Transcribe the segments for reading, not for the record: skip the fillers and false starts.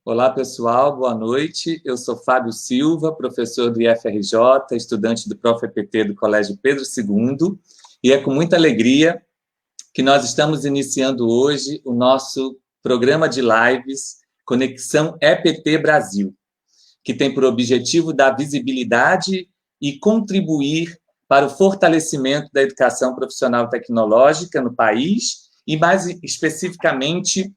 Olá, pessoal, boa noite. Eu sou Fábio Silva, professor do IFRJ, estudante do ProfEPT do Colégio Pedro II, e é com muita alegria que nós estamos iniciando hoje o nosso programa de lives Conexão EPT Brasil, que tem por objetivo dar visibilidade e contribuir para o fortalecimento da educação profissional tecnológica no país e, mais especificamente,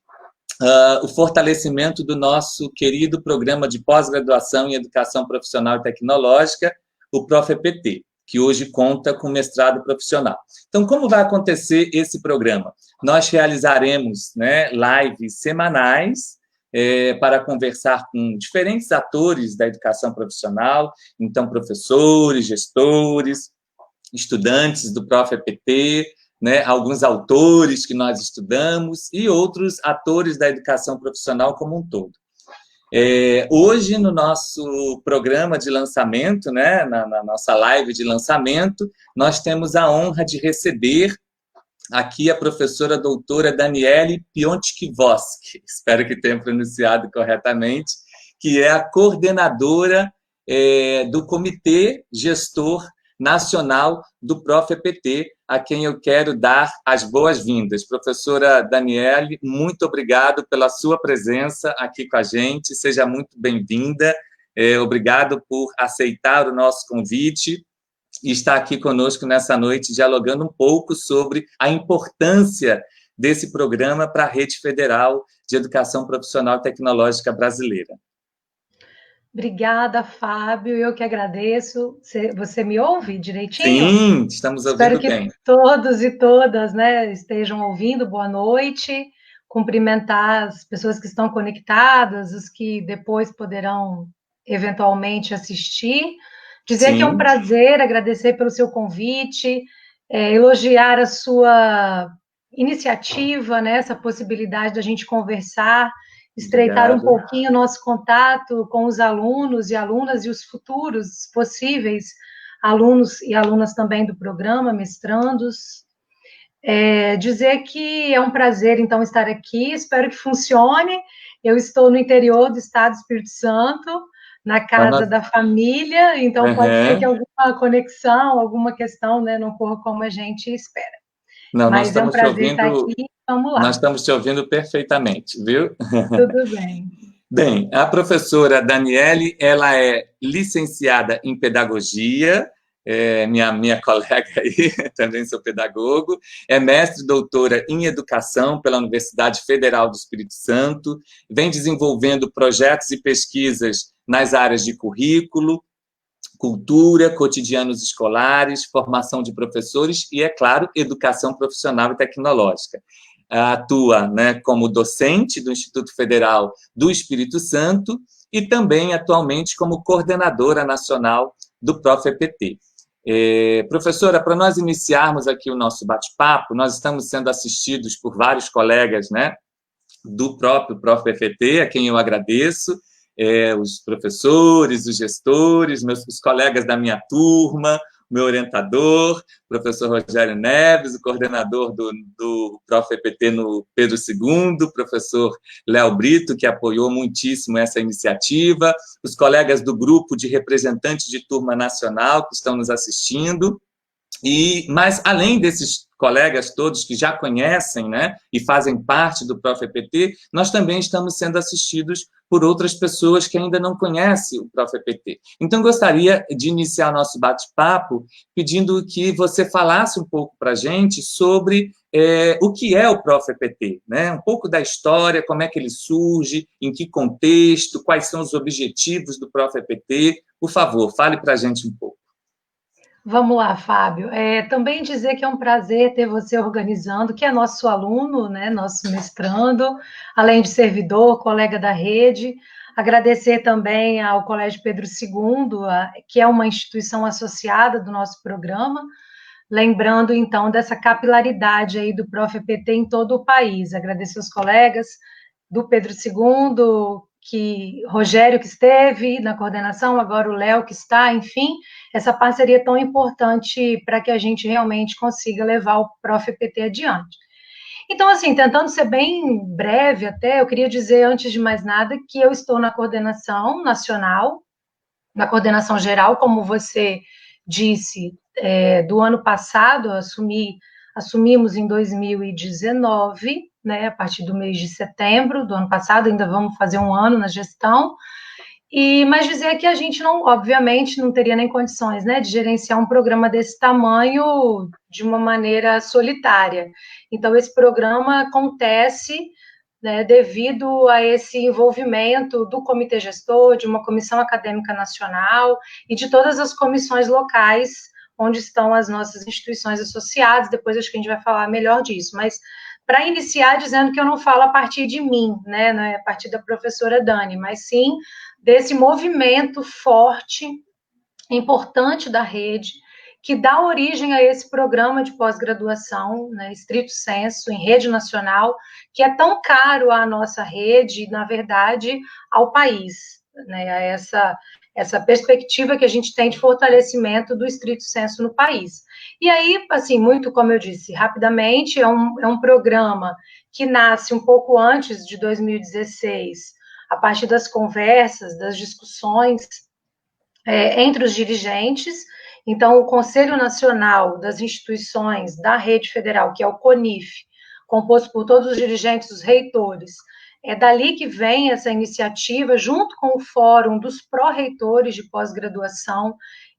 o fortalecimento do nosso querido programa de pós-graduação em Educação Profissional e Tecnológica, o ProfEPT, que hoje conta com mestrado profissional. Então, como vai acontecer esse programa? Nós realizaremos lives semanais para conversar com diferentes atores da educação profissional, então professores, gestores, estudantes do ProfEPT, alguns autores que nós estudamos e outros atores da educação profissional como um todo. Hoje, no nosso programa de lançamento, na nossa live de lançamento, nós temos a honra de receber aqui a professora doutora Daniele Piontkowski, espero que tenha pronunciado corretamente, que é a coordenadora do Comitê Gestor Nacional do ProfEPT, a quem eu quero dar as boas-vindas. Professora Daniele, muito obrigado pela sua presença aqui com a gente, seja muito bem-vinda, obrigado por aceitar o nosso convite e estar aqui conosco nessa noite, dialogando um pouco sobre a importância desse programa para a Rede Federal de Educação Profissional e Tecnológica Brasileira. Obrigada, Fábio, eu que agradeço. Você me ouve direitinho? Sim, estamos ouvindo bem. Espero que todos e todas estejam ouvindo, boa noite. Cumprimentar as pessoas que estão conectadas, os que depois poderão eventualmente assistir. Dizer Sim. Que é um prazer, agradecer pelo seu convite, elogiar a sua iniciativa, essa possibilidade da gente conversar, estreitar um pouquinho o nosso contato com os alunos e alunas e os futuros possíveis alunos e alunas também do programa, mestrandos. Dizer que é um prazer, então, estar aqui, espero que funcione. Eu estou no interior do estado do Espírito Santo, na casa da família, então pode ser que alguma conexão, alguma questão não corra como a gente espera. Não, mas é um prazer estar aqui, vamos lá. Nós estamos te ouvindo perfeitamente, viu? Tudo bem. Bem, a professora Daniele, ela é licenciada em Pedagogia, minha colega aí, também sou pedagogo, é mestre e doutora em Educação pela Universidade Federal do Espírito Santo, vem desenvolvendo projetos e pesquisas nas áreas de currículo, cultura, cotidianos escolares, formação de professores e, é claro, educação profissional e tecnológica. Atua como docente do Instituto Federal do Espírito Santo e também, atualmente, como coordenadora nacional do ProfEPT. Professora, para nós iniciarmos aqui o nosso bate-papo, nós estamos sendo assistidos por vários colegas do próprio ProfEPT, a quem eu agradeço, os professores, os gestores, os colegas da minha turma, meu orientador, professor Rogério Neves, o coordenador do ProfEPT no Pedro II, professor Léo Brito, que apoiou muitíssimo essa iniciativa, os colegas do grupo de representantes de turma nacional que estão nos assistindo, mas além desses colegas todos que já conhecem e fazem parte do ProfEPT, nós também estamos sendo assistidos por outras pessoas que ainda não conhecem o ProfEPT. Então, gostaria de iniciar nosso bate-papo pedindo que você falasse um pouco para a gente sobre o que é o ProfEPT, um pouco da história, como é que ele surge, em que contexto, quais são os objetivos do ProfEPT. Por favor, fale para a gente um pouco. Vamos lá, Fábio. Também dizer que é um prazer ter você organizando, que é nosso aluno, nosso mestrando, além de servidor, colega da rede. Agradecer também ao Colégio Pedro II, que é uma instituição associada do nosso programa, lembrando, então, dessa capilaridade aí do ProfEPT em todo o país. Agradecer os colegas do Pedro II, Rogério, que esteve na coordenação, agora o Léo, que está, enfim, essa parceria é tão importante para que a gente realmente consiga levar o ProfEPT adiante. Então, assim, tentando ser bem breve até, eu queria dizer, antes de mais nada, que eu estou na coordenação nacional, na coordenação geral, como você disse, do ano passado, assumimos em 2019, né, a partir do mês de setembro do ano passado, ainda vamos fazer um ano na gestão, mas dizer que a gente não, obviamente, não teria nem condições, né, de gerenciar um programa desse tamanho de uma maneira solitária. Então, esse programa acontece, né, devido a esse envolvimento do comitê gestor, de uma comissão acadêmica nacional e de todas as comissões locais onde estão as nossas instituições associadas. Depois acho que a gente vai falar melhor disso, mas para iniciar dizendo que eu não falo a partir de mim, né, não é a partir da professora Dani, mas sim desse movimento forte, importante da rede, que dá origem a esse programa de pós-graduação, né, estrito sensu, em rede nacional, que é tão caro à nossa rede, na verdade, ao país, né, a essa perspectiva que a gente tem de fortalecimento do estrito sensu no país. E aí, assim, muito como eu disse, rapidamente, é um programa que nasce um pouco antes de 2016, a partir das conversas, das discussões entre os dirigentes. Então, o Conselho Nacional das Instituições da Rede Federal, que é o CONIF, composto por todos os dirigentes, os reitores, é dali que vem essa iniciativa, junto com o Fórum dos Pró-Reitores de Pós-Graduação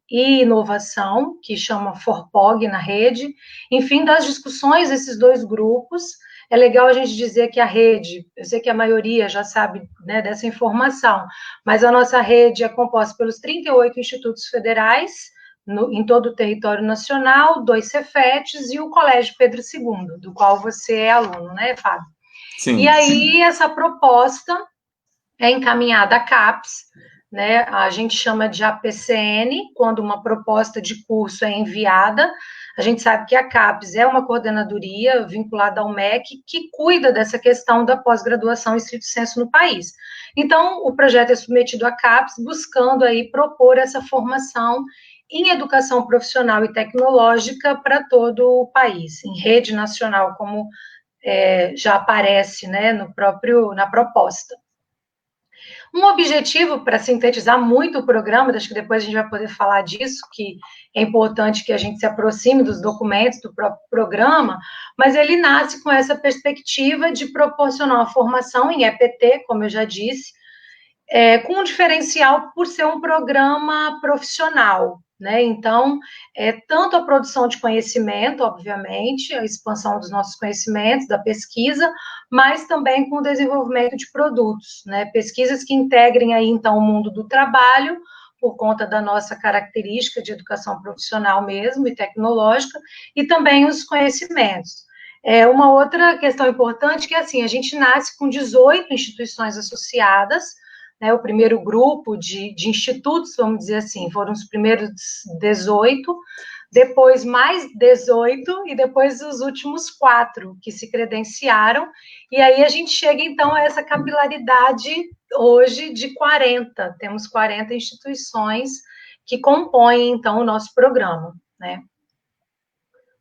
e Inovação, que chama FORPOG na rede. Enfim, das discussões desses dois grupos, é legal a gente dizer que a rede, eu sei que a maioria já sabe, né, dessa informação, mas a nossa rede é composta pelos 38 institutos federais, em todo o território nacional, 2 Cefetes e o Colégio Pedro II, do qual você é aluno, né, Fábio? Sim. E aí, essa proposta é encaminhada à CAPES, né? A gente chama de APCN, quando uma proposta de curso é enviada. A gente sabe que a CAPES é uma coordenadoria vinculada ao MEC que cuida dessa questão da pós-graduação em estrito sensu no país. Então, o projeto é submetido à CAPES, buscando aí propor essa formação em educação profissional e tecnológica para todo o país, em rede nacional, como já aparece, né, na proposta. Um objetivo, para sintetizar muito o programa, acho que depois a gente vai poder falar disso, que é importante que a gente se aproxime dos documentos do próprio programa, mas ele nasce com essa perspectiva de proporcionar uma formação em EPT, como eu já disse, com um diferencial por ser um programa profissional, né? Então, tanto a produção de conhecimento, obviamente, a expansão dos nossos conhecimentos, da pesquisa, mas também com o desenvolvimento de produtos, né? Pesquisas que integrem aí, então, o mundo do trabalho, por conta da nossa característica de educação profissional mesmo e tecnológica, e também os conhecimentos. Uma outra questão importante que, assim, a gente nasce com 18 instituições associadas, né, o primeiro grupo de institutos, vamos dizer assim, foram os primeiros 18, depois mais 18, e depois os últimos 4 que se credenciaram, e aí a gente chega, então, a essa capilaridade hoje de 40, temos 40 instituições que compõem, então, o nosso programa, né?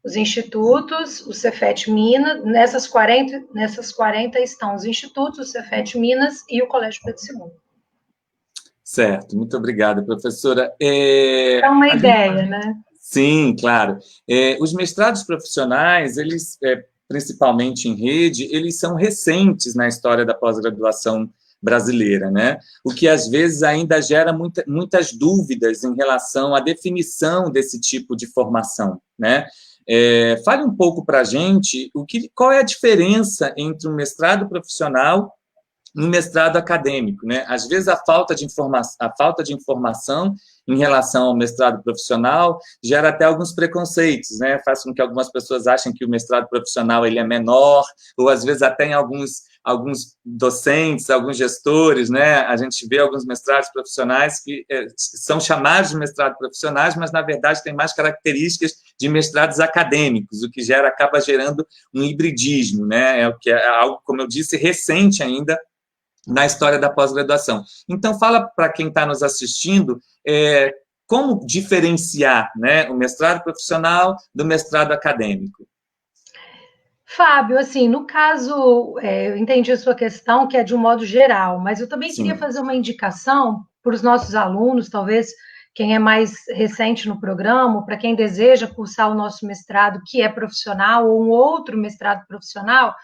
Os institutos, o Cefet Minas, nessas 40 estão os institutos, o Cefet Minas e o Colégio Pedro II. Certo, muito obrigada, professora. É uma ideia, né? Sim, claro. Os mestrados profissionais, eles, principalmente em rede, eles são recentes na história da pós-graduação brasileira, né? O que, às vezes, ainda gera muitas dúvidas em relação à definição desse tipo de formação, né? Fale um pouco para a gente qual é a diferença entre um mestrado profissional no mestrado acadêmico, né? Às vezes a falta de informação em relação ao mestrado profissional gera até alguns preconceitos, né? Faz com que algumas pessoas achem que o mestrado profissional ele é menor, ou às vezes até em alguns docentes, alguns gestores, né? A gente vê alguns mestrados profissionais que são chamados de mestrado profissionais, mas na verdade têm mais características de mestrados acadêmicos, o que acaba gerando um hibridismo, né? O que é algo, como eu disse, recente ainda na história da pós-graduação. Então, fala para quem está nos assistindo como diferenciar, né, o mestrado profissional do mestrado acadêmico. Fábio, assim, no caso, eu entendi a sua questão, que é de um modo geral, mas eu também queria Sim, fazer uma indicação para os nossos alunos, talvez quem é mais recente no programa, para quem deseja cursar o nosso mestrado, que é profissional, ou um outro mestrado profissional,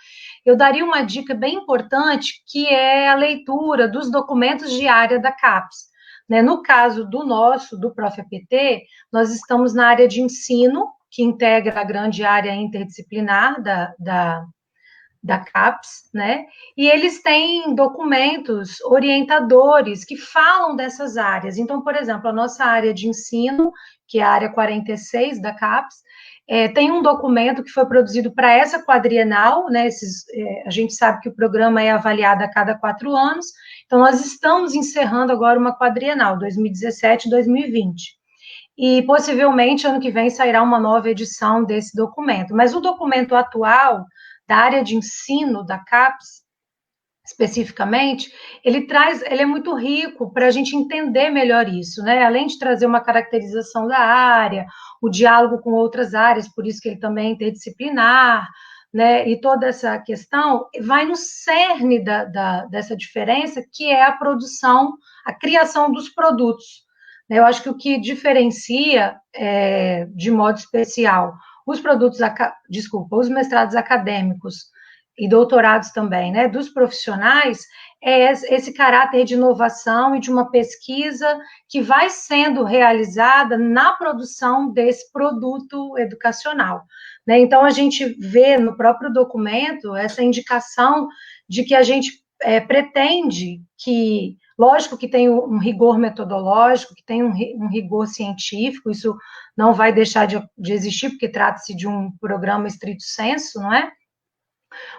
eu daria uma dica bem importante, que é a leitura dos documentos de área da CAPES. Né? No caso do nosso, do ProfEPT, nós estamos na área de ensino, que integra a grande área interdisciplinar da CAPES, né? E eles têm documentos orientadores que falam dessas áreas. Então, por exemplo, a nossa área de ensino, que é a área 46 da CAPES, tem um documento que foi produzido para essa quadrienal, né? A gente sabe que o programa é avaliado a cada 4 anos, então nós estamos encerrando agora uma quadrienal, 2017 e 2020. E possivelmente ano que vem sairá uma nova edição desse documento. Mas o documento atual da área de ensino da CAPES, especificamente, ele é muito rico para a gente entender melhor isso, né? Além de trazer uma caracterização da área, o diálogo com outras áreas, por isso que ele também é interdisciplinar, né? E toda essa questão vai no cerne dessa diferença, que é a produção, a criação dos produtos. Eu acho que o que diferencia, de modo especial, os produtos, desculpa, os mestrados acadêmicos e doutorados também, né, dos profissionais, é esse caráter de inovação e de uma pesquisa que vai sendo realizada na produção desse produto educacional. Né? Então, a gente vê no próprio documento essa indicação de que a gente pretende que, lógico que tem um rigor metodológico, que tem um rigor científico, isso não vai deixar de existir, porque trata-se de um programa estrito sensu, não é?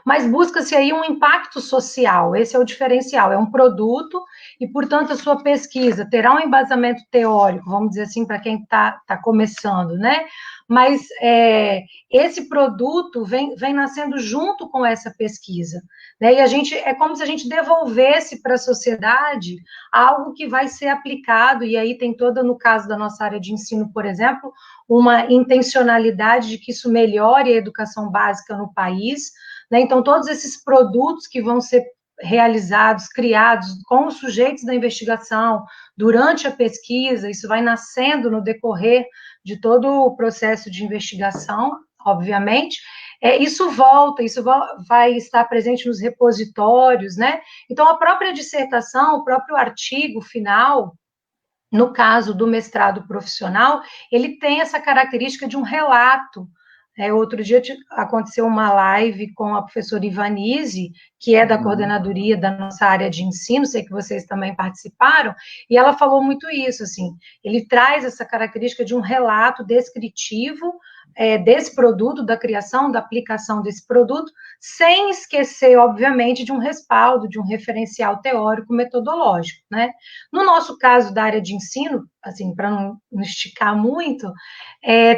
Mas busca-se aí um impacto social, esse é o diferencial, é um produto e, portanto, a sua pesquisa terá um embasamento teórico, vamos dizer assim, para quem está começando, né? Mas esse produto vem nascendo junto com essa pesquisa, né? E é como se a gente devolvesse para a sociedade algo que vai ser aplicado, e aí tem toda, no caso da nossa área de ensino, por exemplo, uma intencionalidade de que isso melhore a educação básica no país, né? Então, todos esses produtos que vão ser realizados, criados com os sujeitos da investigação, durante a pesquisa, isso vai nascendo no decorrer de todo o processo de investigação, obviamente, isso vai estar presente nos repositórios, né? Então, a própria dissertação, o próprio artigo final, no caso do mestrado profissional, ele tem essa característica de um relato. Outro dia aconteceu uma live com a professora Ivanise, que é da coordenadoria da nossa área de ensino, sei que vocês também participaram, e ela falou muito isso, assim, ele traz essa característica de um relato descritivo desse produto, da criação, da aplicação desse produto, sem esquecer, obviamente, de um respaldo, de um referencial teórico metodológico, né? No nosso caso da área de ensino, assim, para não esticar muito,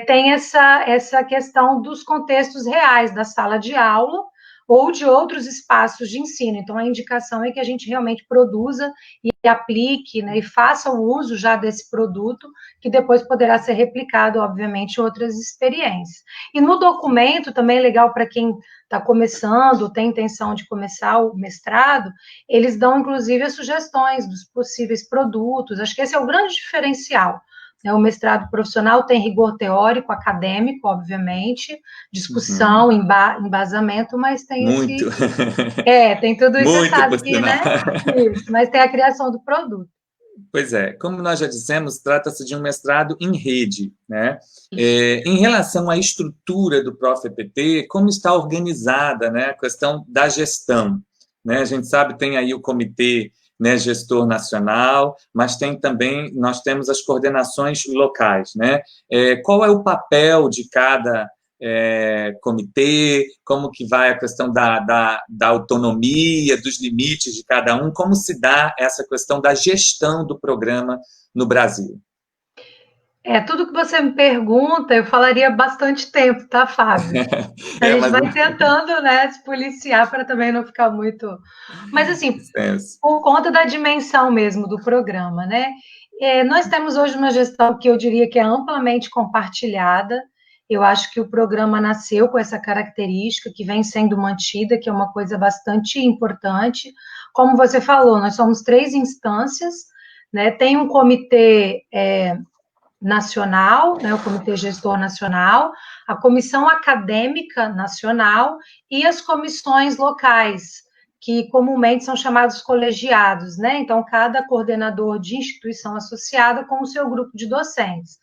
tem essa questão dos contextos reais da sala de aula ou de outros espaços de ensino. Então, a indicação é que a gente realmente produza e aplique, né, e faça o uso já desse produto, que depois poderá ser replicado, obviamente, em outras experiências. E no documento, também é legal para quem está começando, tem intenção de começar o mestrado, eles dão, inclusive, as sugestões dos possíveis produtos. Acho que esse é o grande diferencial. O mestrado profissional tem rigor teórico, acadêmico, obviamente, discussão, embasamento, mas tem muito, tem tudo isso, você muito, sabe por que, sinal. né? Isso, mas tem a criação do produto. Pois é, como nós já dissemos, trata-se de um mestrado em rede, né? Em relação à estrutura do ProfEPT, como está organizada, né, a questão da gestão, né? A gente sabe, tem aí o comitê, né, gestor nacional, mas nós temos as coordenações locais, né? Qual é o papel de cada comitê, como que vai a questão da autonomia, dos limites de cada um, como se dá essa questão da gestão do programa no Brasil? Tudo que você me pergunta, eu falaria bastante tempo, tá, Fábio? A gente Mas vai tentando, né, se policiar para também não ficar muito. Mas, assim, extenso. por conta da dimensão mesmo do programa, né? Nós temos hoje uma gestão que eu diria que é amplamente compartilhada. Eu acho que o programa nasceu com essa característica que vem sendo mantida, que é uma coisa bastante importante. Como você falou, nós somos 3 instâncias, né? Tem um comitê nacional, né, o Comitê Gestor Nacional, a Comissão Acadêmica Nacional e as comissões locais, que comumente são chamados colegiados, né? Então, cada coordenador de instituição associada com o seu grupo de docentes.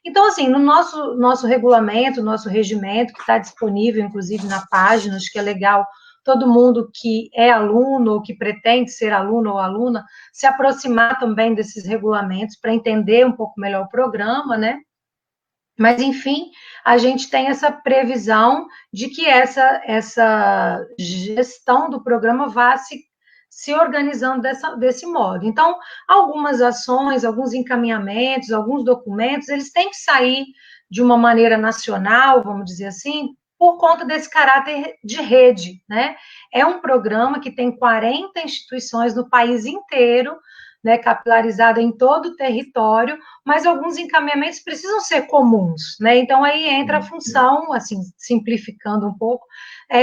Então, assim, no nosso regulamento, nosso regimento, que está disponível, inclusive, na página, acho que é legal todo mundo que é aluno ou que pretende ser aluno ou aluna se aproximar também desses regulamentos para entender um pouco melhor o programa, né? Mas, enfim, a gente tem essa previsão de que essa gestão do programa vá se organizando desse modo. Então, algumas ações, alguns encaminhamentos, alguns documentos, eles têm que sair de uma maneira nacional, vamos dizer assim, por conta desse caráter de rede, né? É um programa que tem 40 instituições no país inteiro, né, capilarizada em todo o território, mas alguns encaminhamentos precisam ser comuns, né? Então, aí entra a função, assim, simplificando um pouco,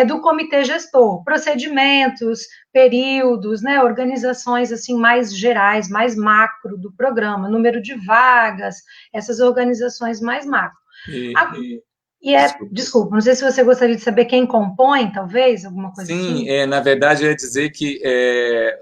do comitê gestor, procedimentos, períodos, né, organizações, assim, mais gerais, mais macro do programa, número de vagas, essas organizações mais macro. Desculpa, não sei se você gostaria de saber quem compõe, talvez, alguma coisa Sim, assim. na verdade, eu ia dizer que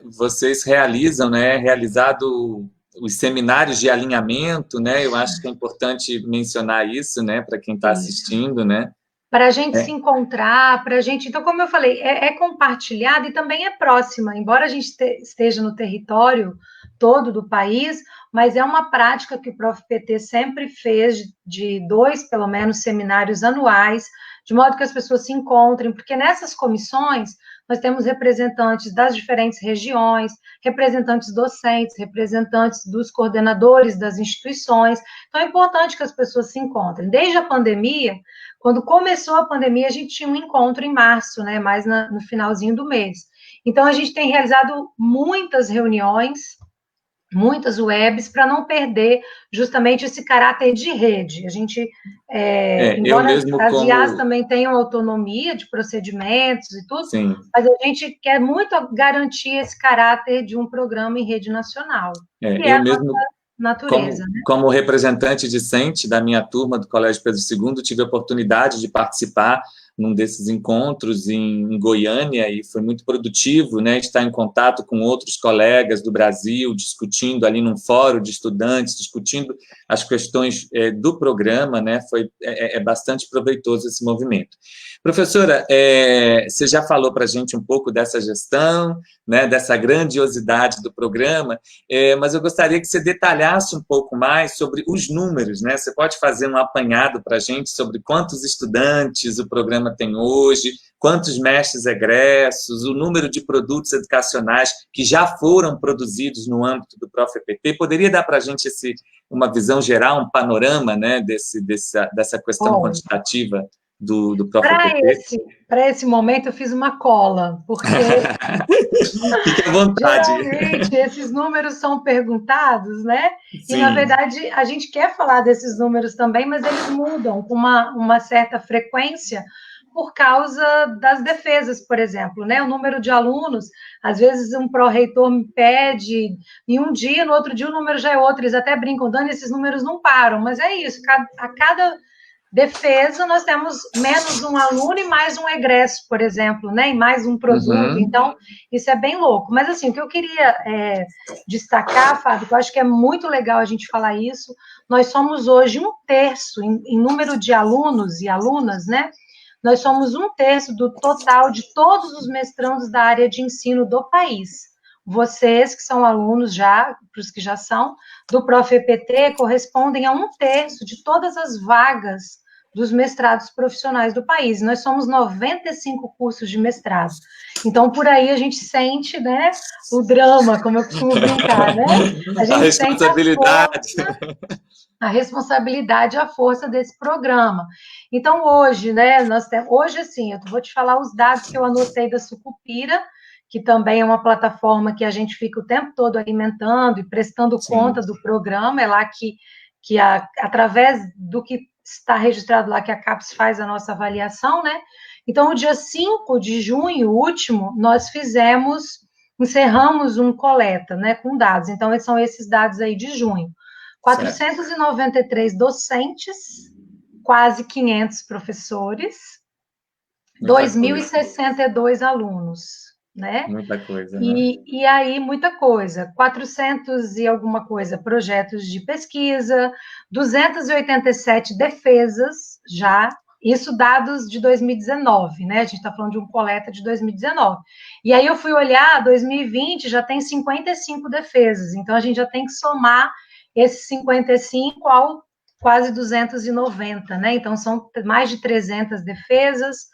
vocês realizam, né, realizado os seminários de alinhamento, né, eu acho que é importante mencionar isso, né, para quem está assistindo, né. Para a gente se encontrar, para a gente... Então, como eu falei, é compartilhada e também é próxima, embora a gente esteja no território todo do país, mas é uma prática que o Prof. PT sempre fez de 2, pelo menos, seminários anuais, de modo que as pessoas se encontrem, porque nessas comissões nós temos representantes das diferentes regiões, representantes docentes, representantes dos coordenadores das instituições, então é importante que as pessoas se encontrem. Desde a pandemia, quando começou a pandemia, a gente tinha um encontro em março, né, mais no finalzinho do mês. Então, a gente tem realizado muitas reuniões, muitas webs, para não perder justamente esse caráter de rede. A gente, Eu embora mesmo as IAs como... também tenham autonomia de procedimentos e tudo, Sim. mas a gente quer muito garantir esse caráter de um programa em rede nacional, que é Eu a mesmo, natureza, né? como representante discente da minha turma do Colégio Pedro II, tive a oportunidade de participar num desses encontros em Goiânia e foi muito produtivo, né, estar em contato com outros colegas do Brasil, discutindo ali num fórum de estudantes, discutindo as questões do programa, né, foi bastante proveitoso esse movimento. Professora, você já falou para a gente um pouco dessa gestão, né, dessa grandiosidade do programa, mas eu gostaria que você detalhasse um pouco mais sobre os números, né? Você pode fazer um apanhado para a gente sobre quantos estudantes o programa tem hoje, quantos mestres egressos, o número de produtos educacionais que já foram produzidos no âmbito do Prof.EPT? Poderia dar para a gente uma visão geral, um panorama, né, dessa questão quantitativa do Prof.EPT? Para esse momento, eu fiz uma cola, porque Fique à vontade. geralmente esses números são perguntados, né? E, na Sim. verdade, a gente quer falar desses números também, mas eles mudam com uma certa frequência por causa das defesas, por exemplo, né? O número de alunos, às vezes um pró-reitor me pede em um dia, no outro dia o número já é outro, eles até brincam, Dani, esses números não param, mas é isso, a cada defesa, nós temos menos um aluno e mais um egresso, por exemplo, né? E mais um produto. Uhum. Então, isso é bem louco. Mas, assim, o que eu queria destacar, Fábio, que eu acho que é muito legal a gente falar isso, nós somos hoje 1/3 em número de alunos e alunas, né? Nós somos 1/3 do total de todos os mestrandos da área de ensino do país. Vocês, que são alunos já, para os que já são, do Prof.EPT, correspondem a 1/3 de todas as vagas dos mestrados profissionais do país. Nós somos 95 cursos de mestrado. Então, por aí a gente sente, né, o drama, como eu costumo brincar, né? A gente sente a responsabilidade e a força desse programa. Então, hoje, né, hoje, assim, eu vou te falar os dados que eu anotei da Sucupira, que também é uma plataforma que a gente fica o tempo todo alimentando e prestando conta do programa, é lá que através do que está registrado lá que a CAPES faz a nossa avaliação, né? Então, no dia 5 de junho, último, nós encerramos um coleta, né, com dados. Então, são esses dados aí de junho. 493 docentes, quase 500 professores, 2.062 alunos, né? Muita coisa, né? E aí, muita coisa. 400 e alguma coisa projetos de pesquisa, 287 defesas já, isso dados de 2019, né? A gente está falando de um coleta de 2019. E aí eu fui olhar, 2020 já tem 55 defesas, então a gente já tem que somar esses 55 ao quase 290, né? Então são mais de 300 defesas,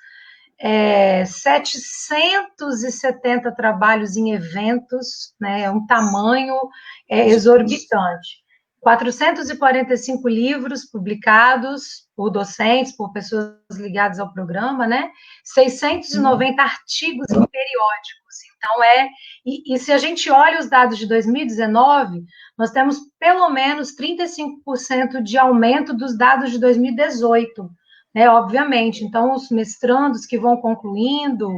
770 trabalhos em eventos, né? É um tamanho exorbitante. 445 livros publicados por docentes, por pessoas ligadas ao programa, né? 690 artigos em periódicos. Então, e se a gente olha os dados de 2019, nós temos pelo menos 35% de aumento dos dados de 2018, né? Obviamente. Então, os mestrandos que vão concluindo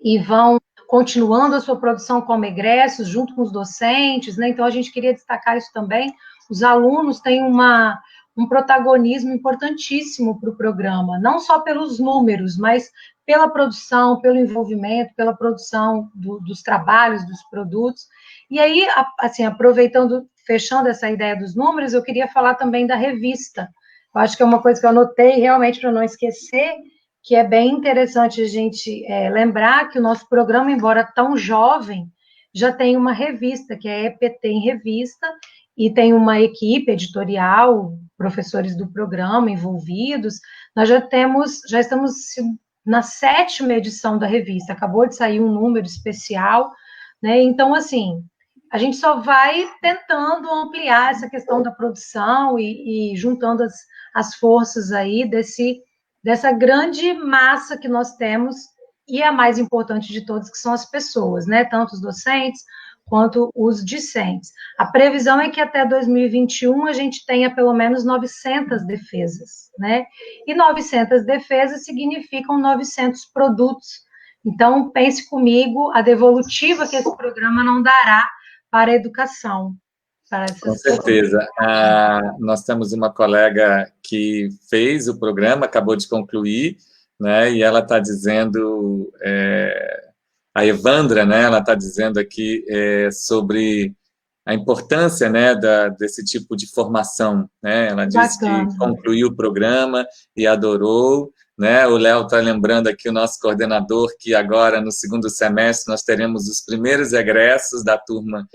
e vão continuando a sua produção como egressos, junto com os docentes, né? Então, a gente queria destacar isso também. Os alunos têm um protagonismo importantíssimo para o programa, não só pelos números, mas pela produção, pelo envolvimento, pela produção dos trabalhos, dos produtos. E aí, assim, aproveitando, fechando essa ideia dos números, eu queria falar também da revista. Eu acho que é uma coisa que eu anotei realmente para não esquecer, que é bem interessante a gente lembrar que o nosso programa, embora tão jovem, já tem uma revista, que é a EPT em Revista, e tem uma equipe editorial, professores do programa envolvidos. Nós já estamos na 7ª edição da revista, acabou de sair um número especial, né? Então, assim, a gente só vai tentando ampliar essa questão da produção e juntando as forças aí dessa grande massa que nós temos, e a mais importante de todas, que são as pessoas, né? Tanto os docentes quanto os discentes. A previsão é que até 2021 a gente tenha pelo menos 900 defesas, né? E 900 defesas significam 900 produtos. Então, pense comigo a devolutiva que esse programa não dará para a educação. Com certeza. Nós temos uma colega que fez o programa, acabou de concluir, né? E ela está dizendo, a Evandra, né? Ela está dizendo aqui sobre a importância, né, desse tipo de formação, né? Ela disse que concluiu o programa e adorou, né? O Léo está lembrando aqui, o nosso coordenador, que agora no segundo semestre nós teremos os primeiros egressos da turma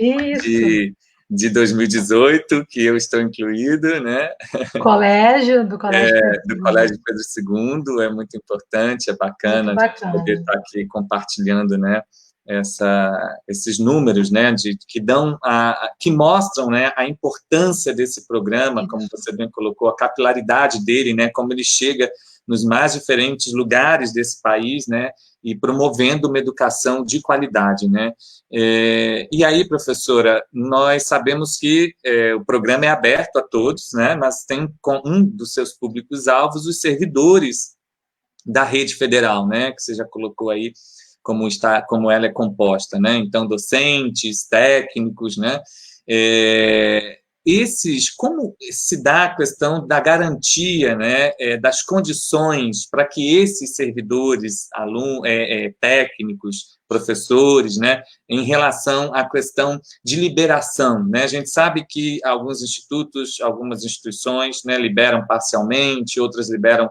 de 2018, que eu estou incluído, né? Do Colégio Pedro II, é muito importante, é bacana, poder estar aqui compartilhando, né, esses números, né, que mostram, né, a importância desse programa, como você bem colocou, a capilaridade dele, né, como ele chega nos mais diferentes lugares desse país, né, e promovendo uma educação de qualidade, né. E aí, professora, nós sabemos que o programa é aberto a todos, né, mas tem um dos seus públicos-alvos os servidores da rede federal, né, que você já colocou aí como ela é composta, né, então docentes, técnicos, né, como se dá a questão da garantia, né, das condições para que esses servidores, técnicos, professores, né, em relação à questão de liberação, né? A gente sabe que alguns institutos, algumas instituições, né, liberam parcialmente, outras liberam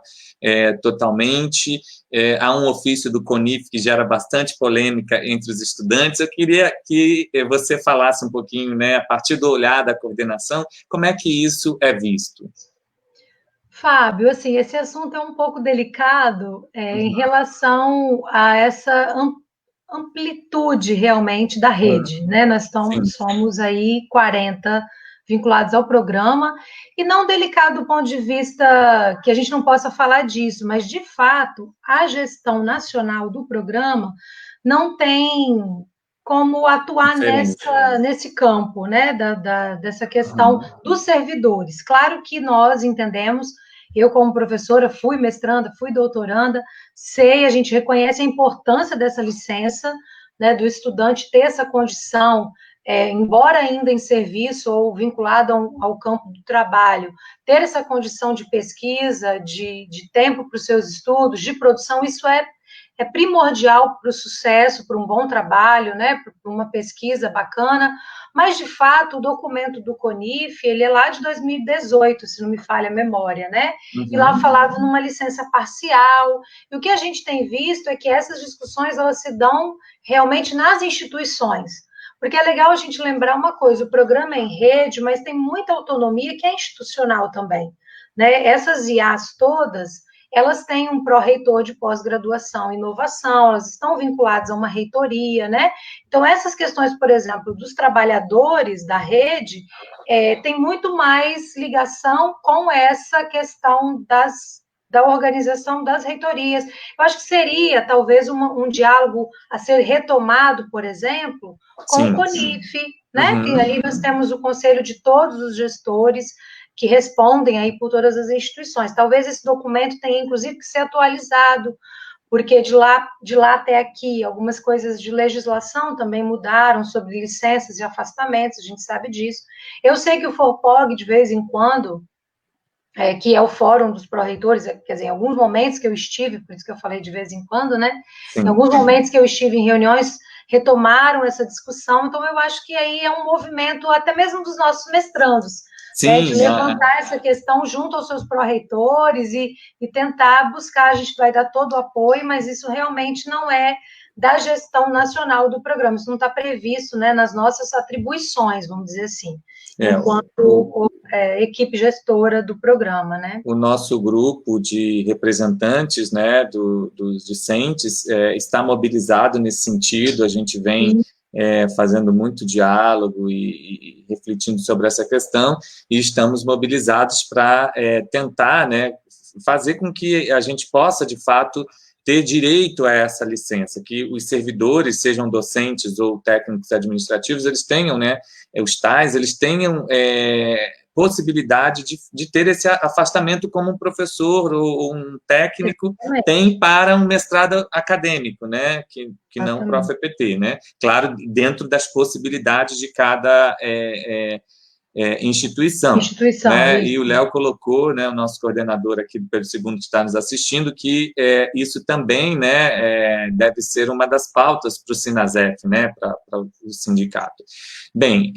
totalmente. Há um ofício do CONIF que gera bastante polêmica entre os estudantes. Eu queria que você falasse um pouquinho, né, a partir do olhar da coordenação, como é que isso é visto? Fábio, assim, esse assunto é um pouco delicado em relação a essa amplitude realmente da rede, né? Nós somos aí 40 vinculados ao programa, e não delicado do ponto de vista que a gente não possa falar disso, mas, de fato, a gestão nacional do programa não tem como atuar nesse campo, né, dessa questão dos servidores. Claro que nós entendemos Eu, como professora, fui mestranda, fui doutoranda, sei, a gente reconhece a importância dessa licença, né, do estudante ter essa condição, embora ainda em serviço ou vinculado ao campo do trabalho, ter essa condição de pesquisa, de tempo para os seus estudos, de produção, isso é primordial para o sucesso, para um bom trabalho, né, para uma pesquisa bacana, mas, de fato, o documento do CONIF, ele é lá de 2018, se não me falha a memória, né, e lá falava numa licença parcial, e o que a gente tem visto é que essas discussões, elas se dão realmente nas instituições, porque é legal a gente lembrar uma coisa, o programa é em rede, mas tem muita autonomia que é institucional também, né, essas IAs todas, elas têm um pró-reitor de pós-graduação e inovação, elas estão vinculadas a uma reitoria, né? Então, essas questões, por exemplo, dos trabalhadores da rede, tem muito mais ligação com essa questão da organização das reitorias. Eu acho que seria, talvez, um diálogo a ser retomado, por exemplo, com o CONIF, né? Que ali nós temos o conselho de todos os gestores, que respondem aí por todas as instituições. Talvez esse documento tenha, inclusive, que ser atualizado, porque de lá até aqui, algumas coisas de legislação também mudaram sobre licenças e afastamentos, a gente sabe disso. Eu sei que o FORPOG, de vez em quando, que é o fórum dos pró-reitores, quer dizer, em alguns momentos que eu estive, por isso que eu falei de vez em quando, né? Sim. Em alguns momentos que eu estive em reuniões, retomaram essa discussão, então eu acho que aí é um movimento até mesmo dos nossos mestrandos, né, de levantar essa questão junto aos seus pró-reitores e tentar buscar, a gente vai dar todo o apoio, mas isso realmente não é da gestão nacional do programa, isso não está previsto, né, nas nossas atribuições, vamos dizer assim, enquanto equipe gestora do programa, né? O nosso grupo de representantes, né, dos discentes, está mobilizado nesse sentido, a gente vem fazendo muito diálogo e refletindo sobre essa questão, e estamos mobilizados para tentar, né, fazer com que a gente possa, de fato, ter direito a essa licença, que os servidores, sejam docentes ou técnicos administrativos, eles tenham, né, os tais, eles tenham possibilidade de ter esse afastamento como um professor ou um técnico tem para um mestrado acadêmico, né, que não o ProfEPT, né, claro, dentro das possibilidades de cada instituição, né? E o Léo colocou, né, o nosso coordenador aqui do Pedro II que está nos assistindo, que isso também, né, deve ser uma das pautas para o Sinasef, né, para o sindicato. Bem,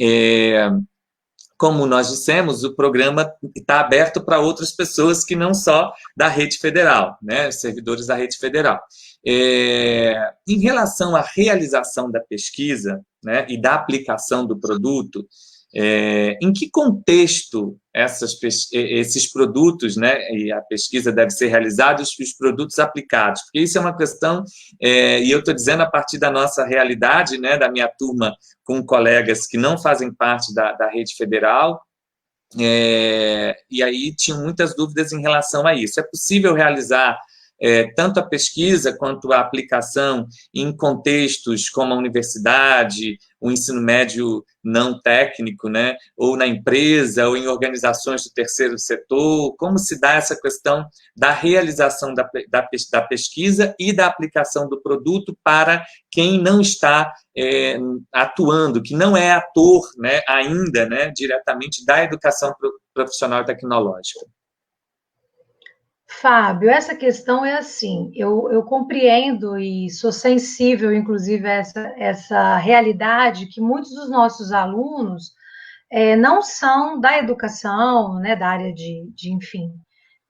como nós dissemos, o programa está aberto para outras pessoas que não só da rede federal, né, servidores da rede federal. Em relação à realização da pesquisa, né, e da aplicação do produto, em que contexto esses produtos, né, e a pesquisa deve ser realizada, os produtos aplicados? Porque isso é uma questão, e eu estou dizendo a partir da nossa realidade, né, da minha turma com colegas que não fazem parte da rede federal, e aí tinham muitas dúvidas em relação a isso. É possível realizar tanto a pesquisa quanto a aplicação em contextos como a universidade, o ensino médio não técnico, né, ou na empresa, ou em organizações do terceiro setor? Como se dá essa questão da realização da pesquisa e da aplicação do produto para quem não está atuando, que não é ator, né, ainda, né, diretamente da educação profissional e tecnológica? Fábio, essa questão é assim, eu compreendo e sou sensível, inclusive, a essa realidade que muitos dos nossos alunos não são da educação, né, da área enfim,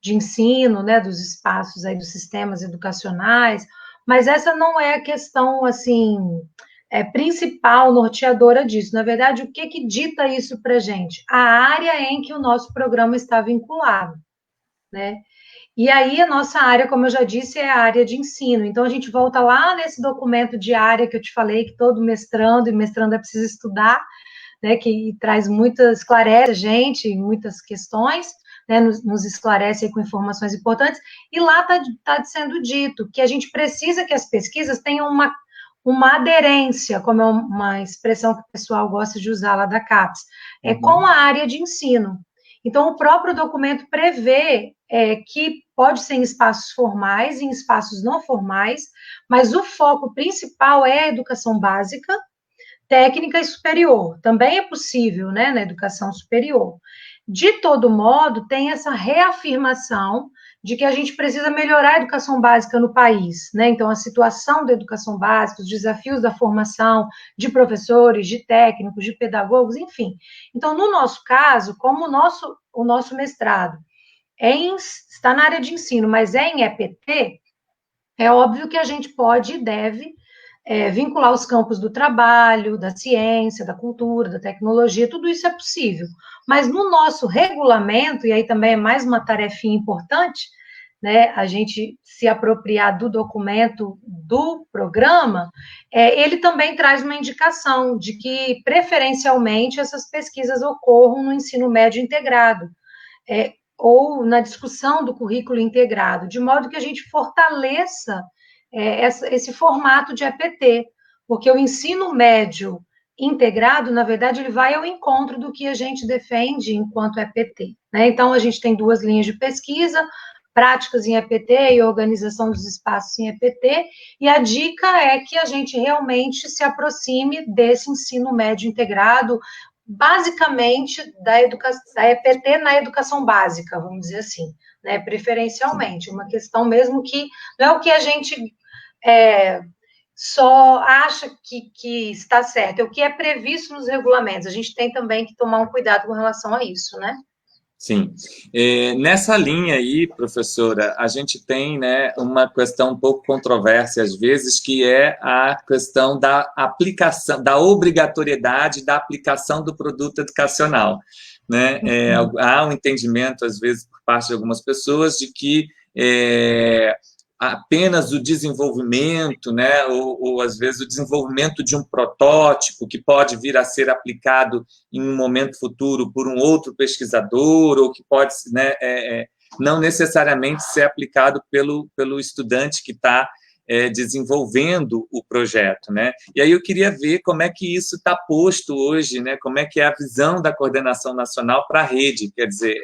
de ensino, né, dos espaços aí dos sistemas educacionais, mas essa não é a questão, assim, principal, norteadora disso. Na verdade, o que dita isso para a gente? A área em que o nosso programa está vinculado, né? E aí, a nossa área, como eu já disse, é a área de ensino. Então, a gente volta lá nesse documento de área que eu te falei, que todo mestrando e mestranda precisa estudar, né, que traz esclarece a gente em muitas questões, né, nos esclarece com informações importantes, e lá está sendo dito que a gente precisa que as pesquisas tenham uma aderência, como é uma expressão que o pessoal gosta de usar lá da CAPES, com a área de ensino. Então, o próprio documento prevê que pode ser em espaços formais, em espaços não formais, mas o foco principal é a educação básica, técnica e superior. Também é possível, né, na educação superior. De todo modo, tem essa reafirmação de que a gente precisa melhorar a educação básica no país, né? Então, a situação da educação básica, os desafios da formação de professores, de técnicos, de pedagogos, enfim. Então, no nosso caso, como o nosso mestrado está na área de ensino, mas é em EPT, é óbvio que a gente pode e deve vincular os campos do trabalho, da ciência, da cultura, da tecnologia, tudo isso é possível. Mas no nosso regulamento, e aí também é mais uma tarefinha importante, né, a gente se apropriar do documento do programa, ele também traz uma indicação de que, preferencialmente, essas pesquisas ocorram no ensino médio integrado, ou na discussão do currículo integrado, de modo que a gente fortaleça esse formato de EPT, porque o ensino médio integrado, na verdade, ele vai ao encontro do que a gente defende enquanto EPT, né? Então, a gente tem 2 linhas de pesquisa, práticas em EPT e organização dos espaços em EPT, e a dica é que a gente realmente se aproxime desse ensino médio integrado, basicamente da EPT na educação básica, vamos dizer assim, né? Preferencialmente, uma questão mesmo que não é o que a gente só acha que está certo, é o que é previsto nos regulamentos. A gente tem também que tomar um cuidado com relação a isso, né? Sim. Nessa linha aí, professora, a gente tem, né, uma questão um pouco controversa às vezes, que é a questão da aplicação, da obrigatoriedade da aplicação do produto educacional, né? Há um entendimento, às vezes, por parte de algumas pessoas, de que apenas o desenvolvimento, né, ou às vezes o desenvolvimento de um protótipo que pode vir a ser aplicado em um momento futuro por um outro pesquisador, ou que pode, né, não necessariamente ser aplicado pelo estudante que está desenvolvendo o projeto, né? E aí eu queria ver como é que isso está posto hoje, né? Como é que é a visão da coordenação nacional para a rede, quer dizer,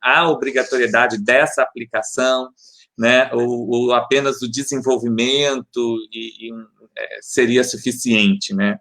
há obrigatoriedade dessa aplicação, né? Ou apenas o desenvolvimento seria suficiente, né?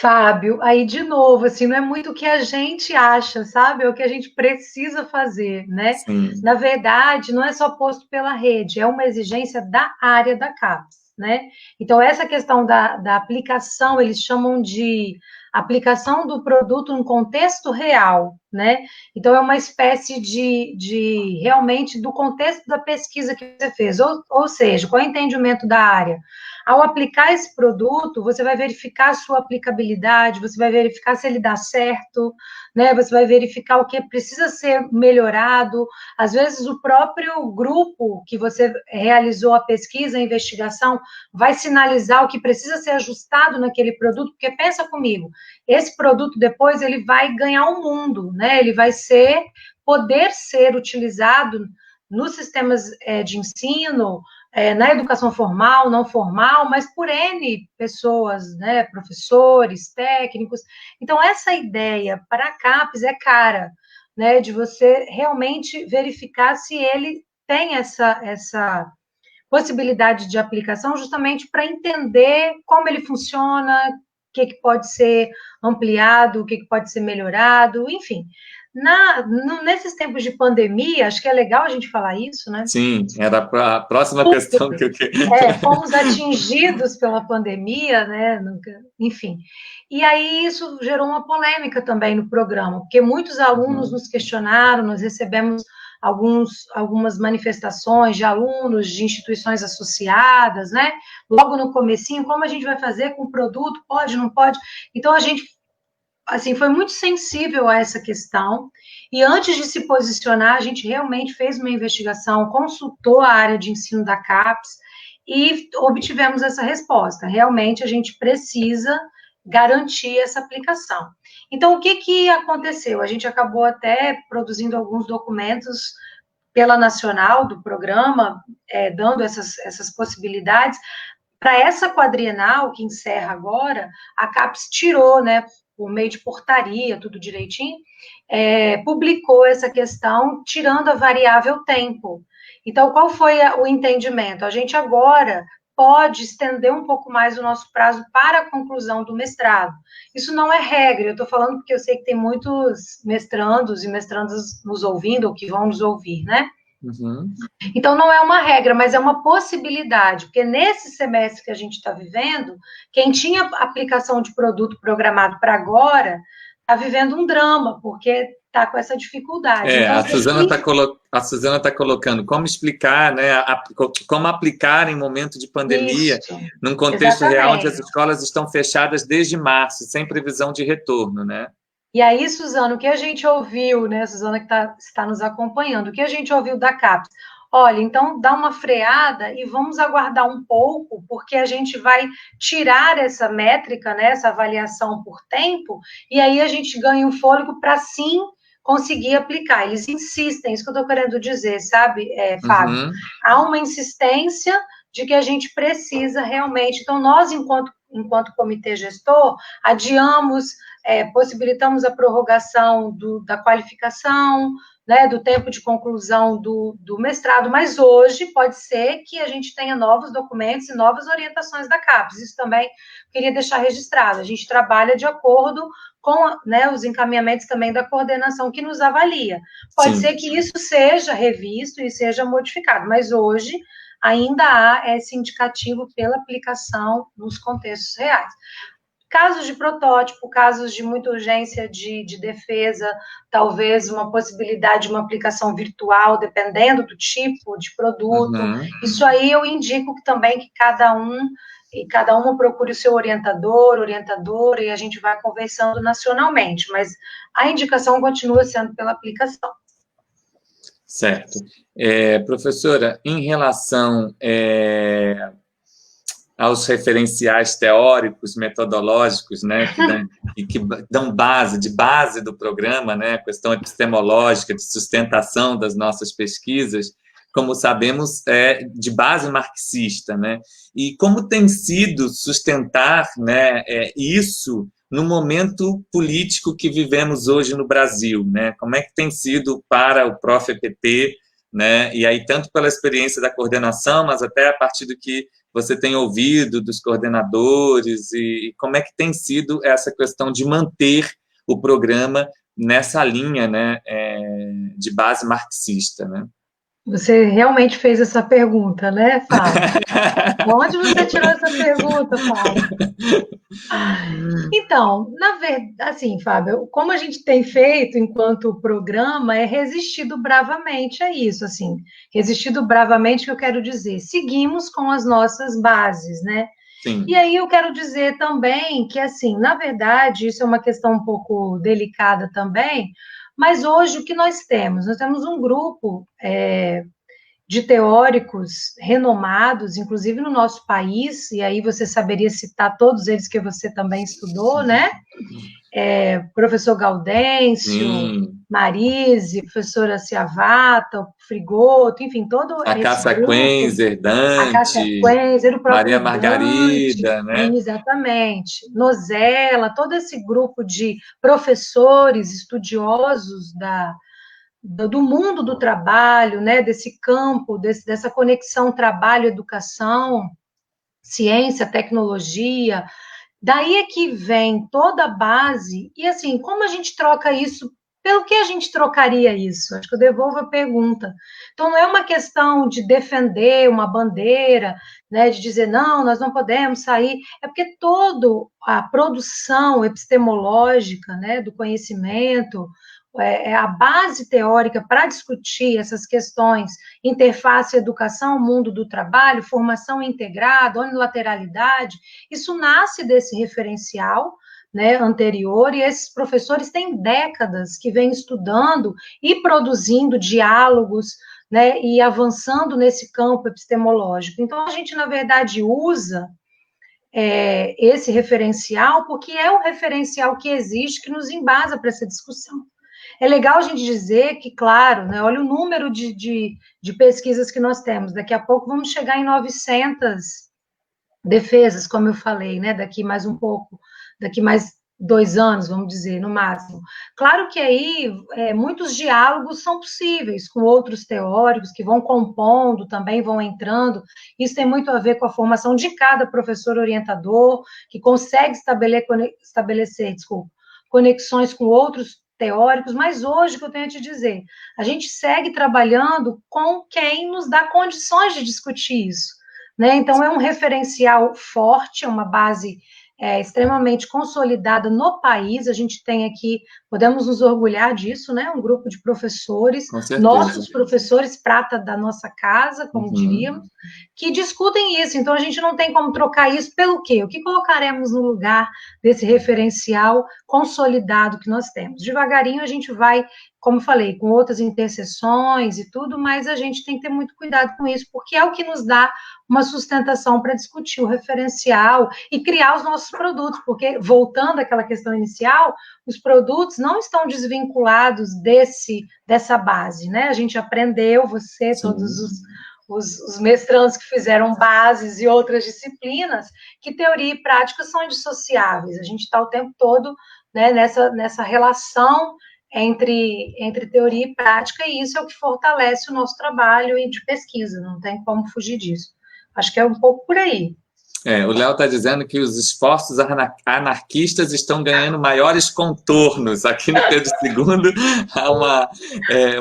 Fábio, aí de novo, assim, não é muito o que a gente acha, sabe? É o que a gente precisa fazer, né? Sim. Na verdade, não é só posto pela rede, é uma exigência da área da CAPES, né? Então, essa questão da aplicação, eles chamam de aplicação do produto no contexto real, né? Então, é uma espécie de realmente do contexto da pesquisa que você fez, ou seja, qual é o entendimento da área? Ao aplicar esse produto, você vai verificar a sua aplicabilidade, você vai verificar se ele dá certo, né? Você vai verificar o que precisa ser melhorado. Às vezes, o próprio grupo que você realizou a pesquisa, a investigação, vai sinalizar o que precisa ser ajustado naquele produto, porque pensa comigo, esse produto depois ele vai ganhar um mundo, né? Ele vai poder ser utilizado nos sistemas de ensino, na educação formal, não formal, mas por N pessoas, né, professores, técnicos. Então, essa ideia para a CAPES é cara, né, de você realmente verificar se ele tem essa possibilidade de aplicação, justamente para entender como ele funciona, o que pode ser ampliado, o que pode ser melhorado, enfim. Nesses tempos de pandemia, acho que é legal a gente falar isso, né? Sim, era a próxima questão que eu queria. Fomos atingidos pela pandemia, né? Enfim. E aí isso gerou uma polêmica também no programa, porque muitos alunos nos questionaram, nós recebemos algumas manifestações de alunos de instituições associadas, né? Logo no comecinho, como a gente vai fazer com o produto? Pode, não pode? Então, a gente assim, foi muito sensível a essa questão, e antes de se posicionar, a gente realmente fez uma investigação, consultou a área de ensino da CAPES, e obtivemos essa resposta. Realmente, a gente precisa garantir essa aplicação. Então, o que aconteceu? A gente acabou até produzindo alguns documentos pela Nacional do programa, dando essas possibilidades. Para essa quadrienal, que encerra agora, a CAPES tirou, né, por meio de portaria, tudo direitinho, publicou essa questão, tirando a variável tempo. Então, qual foi o entendimento? A gente agora pode estender um pouco mais o nosso prazo para a conclusão do mestrado. Isso não é regra, eu estou falando porque eu sei que tem muitos mestrandos e mestrandas nos ouvindo, ou que vão nos ouvir, né? Uhum. Então, não é uma regra, mas é uma possibilidade, porque nesse semestre que a gente está vivendo, quem tinha aplicação de produto programado para agora, está vivendo um drama, porque está com essa dificuldade. Então, a Suzana tá colocando como explicar, né, como aplicar em momento de pandemia, isso, num contexto real onde as exatamente. escolas estão fechadas desde março, sem previsão de retorno, né? E aí, Suzana, o que a gente ouviu, né, Suzana que está nos acompanhando, o que a gente ouviu da CAPES? Olha, então dá uma freada e vamos aguardar um pouco, porque a gente vai tirar essa métrica, né, essa avaliação por tempo, e aí a gente ganha um fôlego para sim conseguir aplicar. Eles insistem, isso que eu estou querendo dizer, sabe, Fábio? Uhum. Há uma insistência de que a gente precisa realmente. Então, nós, enquanto comitê gestor, adiamos, possibilitamos a prorrogação da qualificação, né, do tempo de conclusão do mestrado, mas hoje pode ser que a gente tenha novos documentos e novas orientações da CAPES. Isso também queria deixar registrado. A gente trabalha de acordo com, né, os encaminhamentos também da coordenação que nos avalia. Pode ser que isso seja revisto e seja modificado, mas hoje ainda há esse indicativo pela aplicação nos contextos reais. Casos de protótipo, casos de muita urgência de defesa, talvez uma possibilidade de uma aplicação virtual, dependendo do tipo de produto. Uhum. Isso aí eu indico que também que cada uma procure o seu orientador, orientadora, e a gente vai conversando nacionalmente, mas a indicação continua sendo pela aplicação. Certo. Professora, em relação aos referenciais teóricos, metodológicos, né, que dão base do programa, né, a questão epistemológica, de sustentação das nossas pesquisas, como sabemos, é de base marxista, né? E como tem sido sustentar, né, isso no momento político que vivemos hoje no Brasil, né? Como é que tem sido para o Prof.EPT, né? E aí tanto pela experiência da coordenação, mas até a partir do que você tem ouvido dos coordenadores, e como é que tem sido essa questão de manter o programa nessa linha, né, de base marxista, né? Você realmente fez essa pergunta, né, Fábio? Onde você tirou essa pergunta, Fábio? Então, na verdade, assim, Fábio, como a gente tem feito enquanto programa é resistido bravamente a isso, assim, resistido bravamente, que eu quero dizer, seguimos com as nossas bases, né? Sim. E aí eu quero dizer também que, assim, na verdade, isso é uma questão um pouco delicada também, mas hoje o que nós temos? Nós temos um grupo de teóricos renomados, inclusive no nosso país, e aí você saberia citar todos eles que você também estudou, né? Professor Gaudêncio, Marise, professora Ciavata, Frigoto, enfim, todo a esse Cássia grupo, Quenzer, a Cássia Dante, Quenzer, o próprio Maria Dante, Margarida, né? exatamente, Nozella, todo esse grupo de professores estudiosos do mundo do trabalho, né, desse campo, dessa conexão trabalho-educação, ciência, tecnologia. Daí é que vem toda a base, e assim, como a gente troca isso? Pelo que a gente trocaria isso? Acho que eu devolvo a pergunta. Então, não é uma questão de defender uma bandeira, né, de dizer, não, nós não podemos sair, é porque toda a produção epistemológica, né, do conhecimento, a base teórica para discutir essas questões, interface educação, mundo do trabalho, formação integrada, unilateralidade, isso nasce desse referencial, né, anterior, e esses professores têm décadas que vêm estudando e produzindo diálogos, né, e avançando nesse campo epistemológico. Então, a gente, na verdade, usa esse referencial porque é o referencial que existe, que nos embasa para essa discussão. É legal a gente dizer que, claro, né, olha o número de pesquisas que nós temos, daqui a pouco vamos chegar em 900 defesas, como eu falei, né, daqui mais um pouco, daqui mais 2 anos, vamos dizer, no máximo. Claro que aí muitos diálogos são possíveis com outros teóricos que vão compondo, também vão entrando. Isso tem muito a ver com a formação de cada professor orientador, que consegue estabelecer, conexões com outros teóricos, mas hoje, o que eu tenho a te dizer, a gente segue trabalhando com quem nos dá condições de discutir isso, né? Então, é um referencial forte, é uma base extremamente consolidada no país. A gente tem aqui, podemos nos orgulhar disso, né? Um grupo de professores, nossos professores prata da nossa casa, como diríamos, que discutem isso. Então, a gente não tem como trocar isso pelo quê? O que colocaremos no lugar desse referencial consolidado que nós temos? Devagarinho a gente vai, como falei, com outras interseções e tudo, mas a gente tem que ter muito cuidado com isso, porque é o que nos dá uma sustentação para discutir o referencial e criar os nossos produtos, porque, voltando àquela questão inicial, os produtos não estão desvinculados dessa base, né? A gente aprendeu, você, todos os mestrandos que fizeram bases e outras disciplinas, que teoria e prática são indissociáveis. A gente está o tempo todo, né, nessa relação entre teoria e prática, e isso é o que fortalece o nosso trabalho de pesquisa, não tem como fugir disso. Acho que é um pouco por aí. O Léo está dizendo que os esforços anarquistas estão ganhando maiores contornos. Aqui no Pedro II, há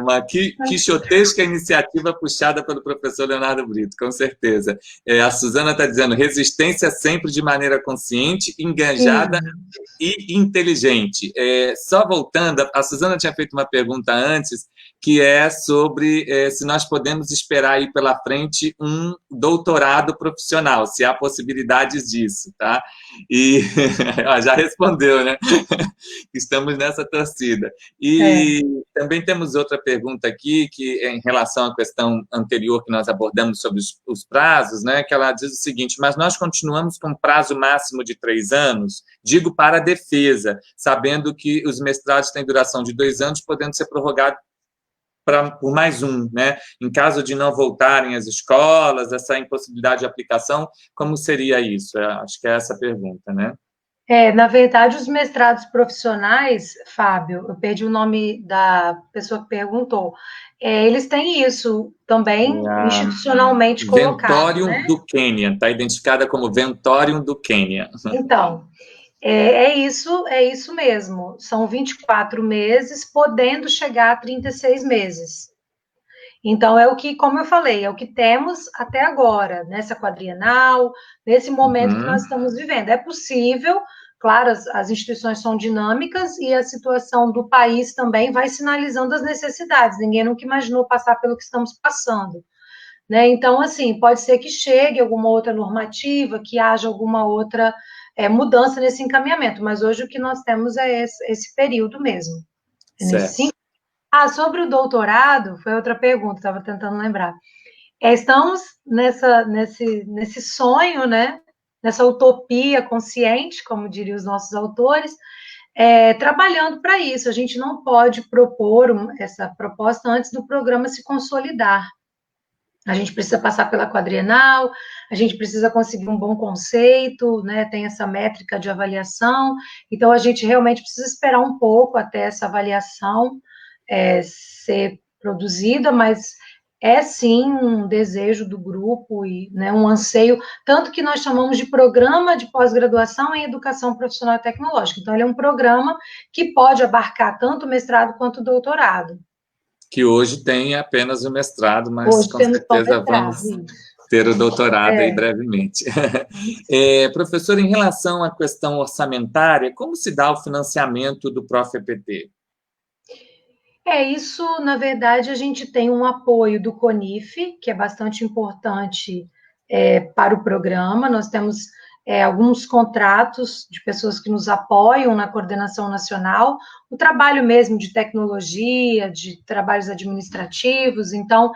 uma quixotesca iniciativa puxada pelo professor Leonardo Brito, com certeza. A Suzana está dizendo resistência sempre de maneira consciente, engajada e inteligente. Só voltando, a Suzana tinha feito uma pergunta antes, que é sobre se nós podemos esperar aí pela frente um doutorado profissional, se há possibilidades disso, tá? E já respondeu, né? Estamos nessa torcida. E também temos outra pergunta aqui, que é em relação à questão anterior que nós abordamos sobre os prazos, né? Que ela diz o seguinte: mas nós continuamos com prazo máximo de 3 anos, digo para a defesa, sabendo que os mestrados têm duração de 2 anos, podendo ser prorrogados por mais um, né? Em caso de não voltarem às escolas, essa impossibilidade de aplicação, como seria isso? Acho que é essa a pergunta, né? Na verdade, os mestrados profissionais, Fábio, eu perdi o nome da pessoa que perguntou, eles têm isso também institucionalmente colocado. Ventorium, né? Do Quênia, está identificada como Ventorium do Quênia. Então, é isso mesmo. São 24 meses, podendo chegar a 36 meses. Então, é o que, como eu falei, é o que temos até agora, nessa quadrienal, nesse momento que nós estamos vivendo. É possível, claro, as instituições são dinâmicas e a situação do país também vai sinalizando as necessidades. Ninguém nunca imaginou passar pelo que estamos passando, né? Então, assim, pode ser que chegue alguma outra normativa, que haja alguma outra mudança nesse encaminhamento, mas hoje o que nós temos é esse período mesmo. Certo. Sobre o doutorado, foi outra pergunta, estava tentando lembrar. Estamos nesse sonho, né? Nessa utopia consciente, como diriam os nossos autores, trabalhando para isso. A gente não pode propor essa proposta antes do programa se consolidar. A gente precisa passar pela quadrienal, a gente precisa conseguir um bom conceito, né? Tem essa métrica de avaliação, então a gente realmente precisa esperar um pouco até essa avaliação ser produzida, mas é sim um desejo do grupo e, né, um anseio, tanto que nós chamamos de programa de pós-graduação em educação profissional e tecnológica. Então, ele é um programa que pode abarcar tanto o mestrado quanto o doutorado. Que hoje tem apenas o mestrado, mas hoje com certeza vamos ter o doutorado aí brevemente. Professor, em relação à questão orçamentária, como se dá o financiamento do ProfEPT? Isso, na verdade, a gente tem um apoio do CONIF, que é bastante importante para o programa. Nós temos alguns contratos de pessoas que nos apoiam na coordenação nacional, o trabalho mesmo de tecnologia, de trabalhos administrativos. Então,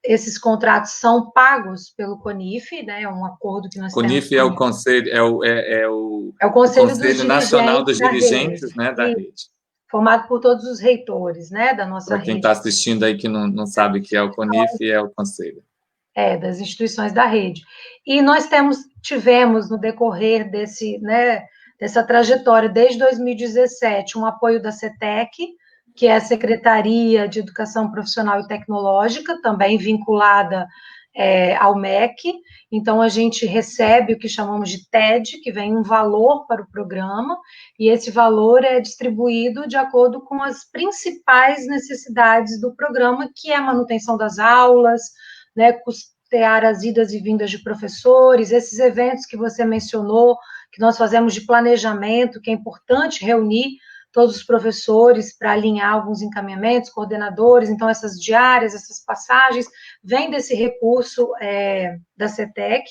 esses contratos são pagos pelo CONIF, né? É um acordo que nós temos. CONIF é o conselho, o Conselho Nacional dos Dirigentes, né, da rede. Formado por todos os reitores, né, da nossa rede. Para quem está assistindo aí que não sabe o que é o CONIF, é o conselho. Das instituições da rede. E nós tivemos no decorrer dessa trajetória desde 2017, um apoio da CETEC, que é a Secretaria de Educação Profissional e Tecnológica, também vinculada ao MEC. Então, a gente recebe o que chamamos de TED, que vem um valor para o programa, e esse valor é distribuído de acordo com as principais necessidades do programa, que é a manutenção das aulas, né, custear as idas e vindas de professores, esses eventos que você mencionou, que nós fazemos de planejamento, que é importante reunir todos os professores para alinhar alguns encaminhamentos, coordenadores, então essas diárias, essas passagens, vem desse recurso da CETEC,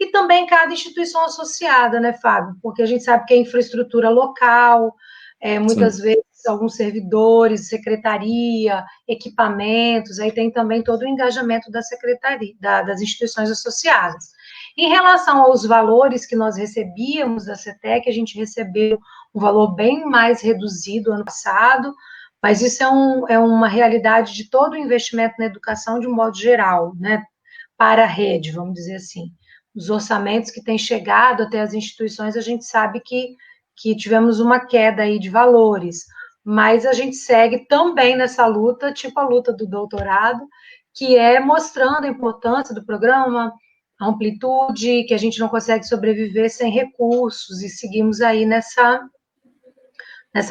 e também cada instituição associada, né, Fábio? Porque a gente sabe que é infraestrutura local, muitas vezes alguns servidores, secretaria, equipamentos, aí tem também todo o engajamento da secretaria, das instituições associadas. Em relação aos valores que nós recebíamos da CETEC, a gente recebeu um valor bem mais reduzido ano passado, mas isso é uma realidade de todo o investimento na educação de um modo geral, né, para a rede, vamos dizer assim. Os orçamentos que têm chegado até as instituições, a gente sabe que tivemos uma queda aí de valores, mas a gente segue também nessa luta, tipo a luta do doutorado, que é mostrando a importância do programa, a amplitude, que a gente não consegue sobreviver sem recursos, e seguimos aí nessa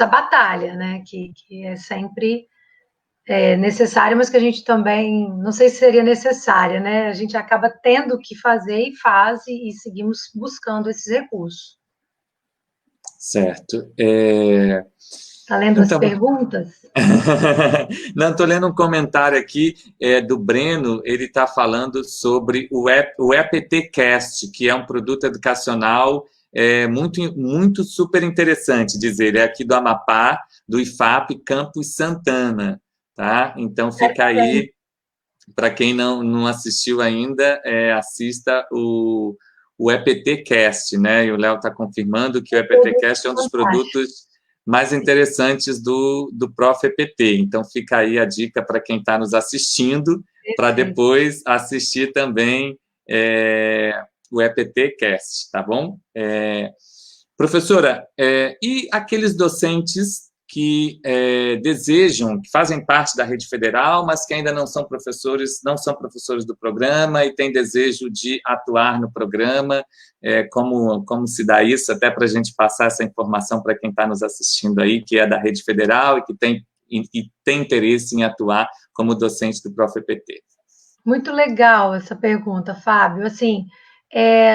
batalha, né, que é sempre necessária, mas que a gente também, não sei se seria necessária, né, a gente acaba tendo que fazer e faz, e seguimos buscando esses recursos. Certo. Está lendo as perguntas? Não, estou lendo um comentário aqui do Breno, ele está falando sobre o EPTcast, que é um produto educacional muito super interessante, dizer, ele é aqui do Amapá, do IFAP Campus Santana, tá? Então fica aí, para quem não assistiu ainda, assista o EPTcast, né? E o Léo está confirmando que o EPTcast é um dos produtos mais interessantes do Prof. EPT. Então, fica aí a dica para quem está nos assistindo, para depois assistir também o EPTcast, tá bom? Professora, e aqueles docentes que desejam, que fazem parte da rede federal, mas que ainda não são professores do programa e têm desejo de atuar no programa, como se dá isso, até para a gente passar essa informação para quem está nos assistindo aí, que é da rede federal e que tem interesse em atuar como docente do Prof. EPT. Muito legal essa pergunta, Fábio. Assim,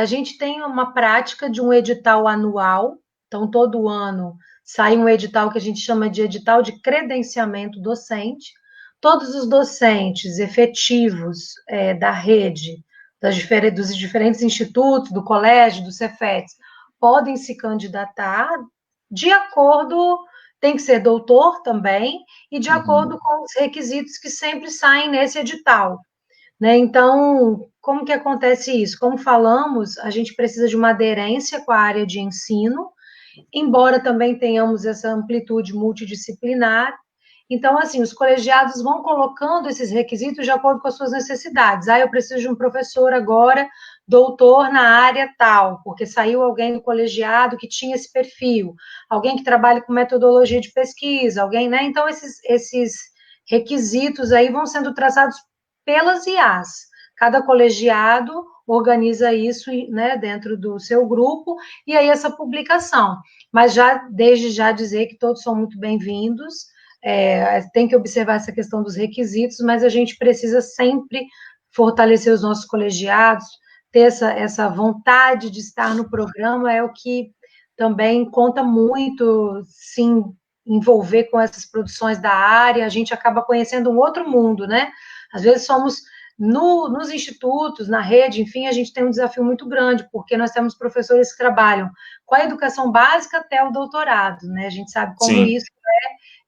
a gente tem uma prática de um edital anual, então todo ano sai um edital que a gente chama de edital de credenciamento docente. Todos os docentes efetivos da rede, dos diferentes institutos, do colégio, do Cefetes, podem se candidatar de acordo, tem que ser doutor também, e de acordo com os requisitos que sempre saem nesse edital. Né? Então, como que acontece isso? Como falamos, a gente precisa de uma aderência com a área de ensino, embora também tenhamos essa amplitude multidisciplinar. Então, assim, os colegiados vão colocando esses requisitos de acordo com as suas necessidades. Eu preciso de um professor agora, doutor na área tal, porque saiu alguém do colegiado que tinha esse perfil, alguém que trabalha com metodologia de pesquisa, alguém, né? Então, esses requisitos aí vão sendo traçados pelas IAs. Cada colegiado organiza isso, né, dentro do seu grupo, e aí essa publicação. Mas desde já dizer que todos são muito bem-vindos, tem que observar essa questão dos requisitos, mas a gente precisa sempre fortalecer os nossos colegiados, ter essa vontade de estar no programa, é o que também conta muito, sim, envolver com essas produções da área, a gente acaba conhecendo um outro mundo, né? Às vezes somos, nos institutos, na rede, enfim, a gente tem um desafio muito grande, porque nós temos professores que trabalham com a educação básica até o doutorado, né? A gente sabe como isso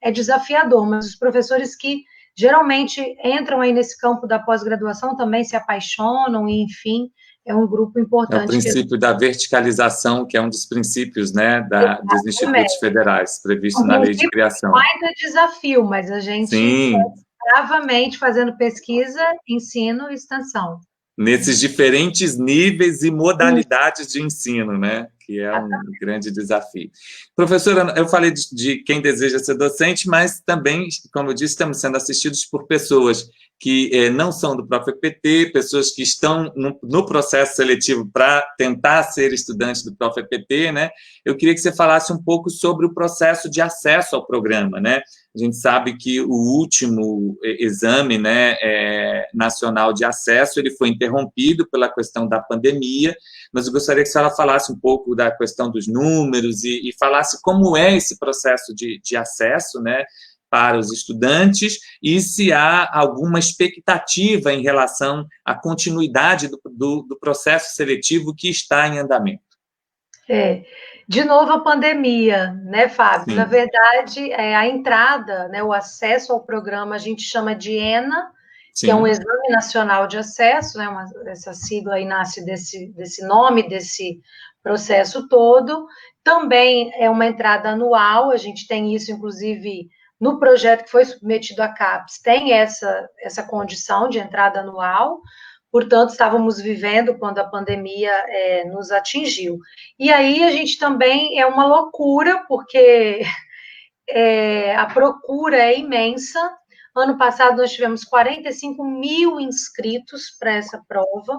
é desafiador, mas os professores que geralmente entram aí nesse campo da pós-graduação também se apaixonam, e, enfim, é um grupo importante. É o princípio da verticalização, que é um dos princípios, né, dos institutos federais, previsto na lei de criação. Mais desafio, mas a gente está bravamente fazendo pesquisa, ensino e extensão. Nesses diferentes níveis e modalidades de ensino, né, que é um grande desafio. Professora, eu falei de quem deseja ser docente, mas também, como eu disse, estamos sendo assistidos por pessoas que não são do próprio EPT, pessoas que estão no processo seletivo para tentar ser estudante do próprio EPT, né? Eu queria que você falasse um pouco sobre o processo de acesso ao programa, né? A gente sabe que o último exame, né, nacional de acesso, ele foi interrompido pela questão da pandemia, mas eu gostaria que a senhora falasse um pouco da questão dos números e falasse como é esse processo de acesso, né, para os estudantes e se há alguma expectativa em relação à continuidade do processo seletivo que está em andamento. De novo a pandemia, né, Fábio? Sim. Na verdade, a entrada, né, o acesso ao programa a gente chama de ENA, Sim. que é um Exame Nacional de Acesso, né, essa sigla aí nasce desse nome, desse processo todo. Também é uma entrada anual, a gente tem isso, inclusive, no projeto que foi submetido à CAPES, tem essa condição de entrada anual, portanto, estávamos vivendo quando a pandemia nos atingiu. E aí a gente também é uma loucura, porque a procura é imensa. Ano passado nós tivemos 45 mil inscritos para essa prova,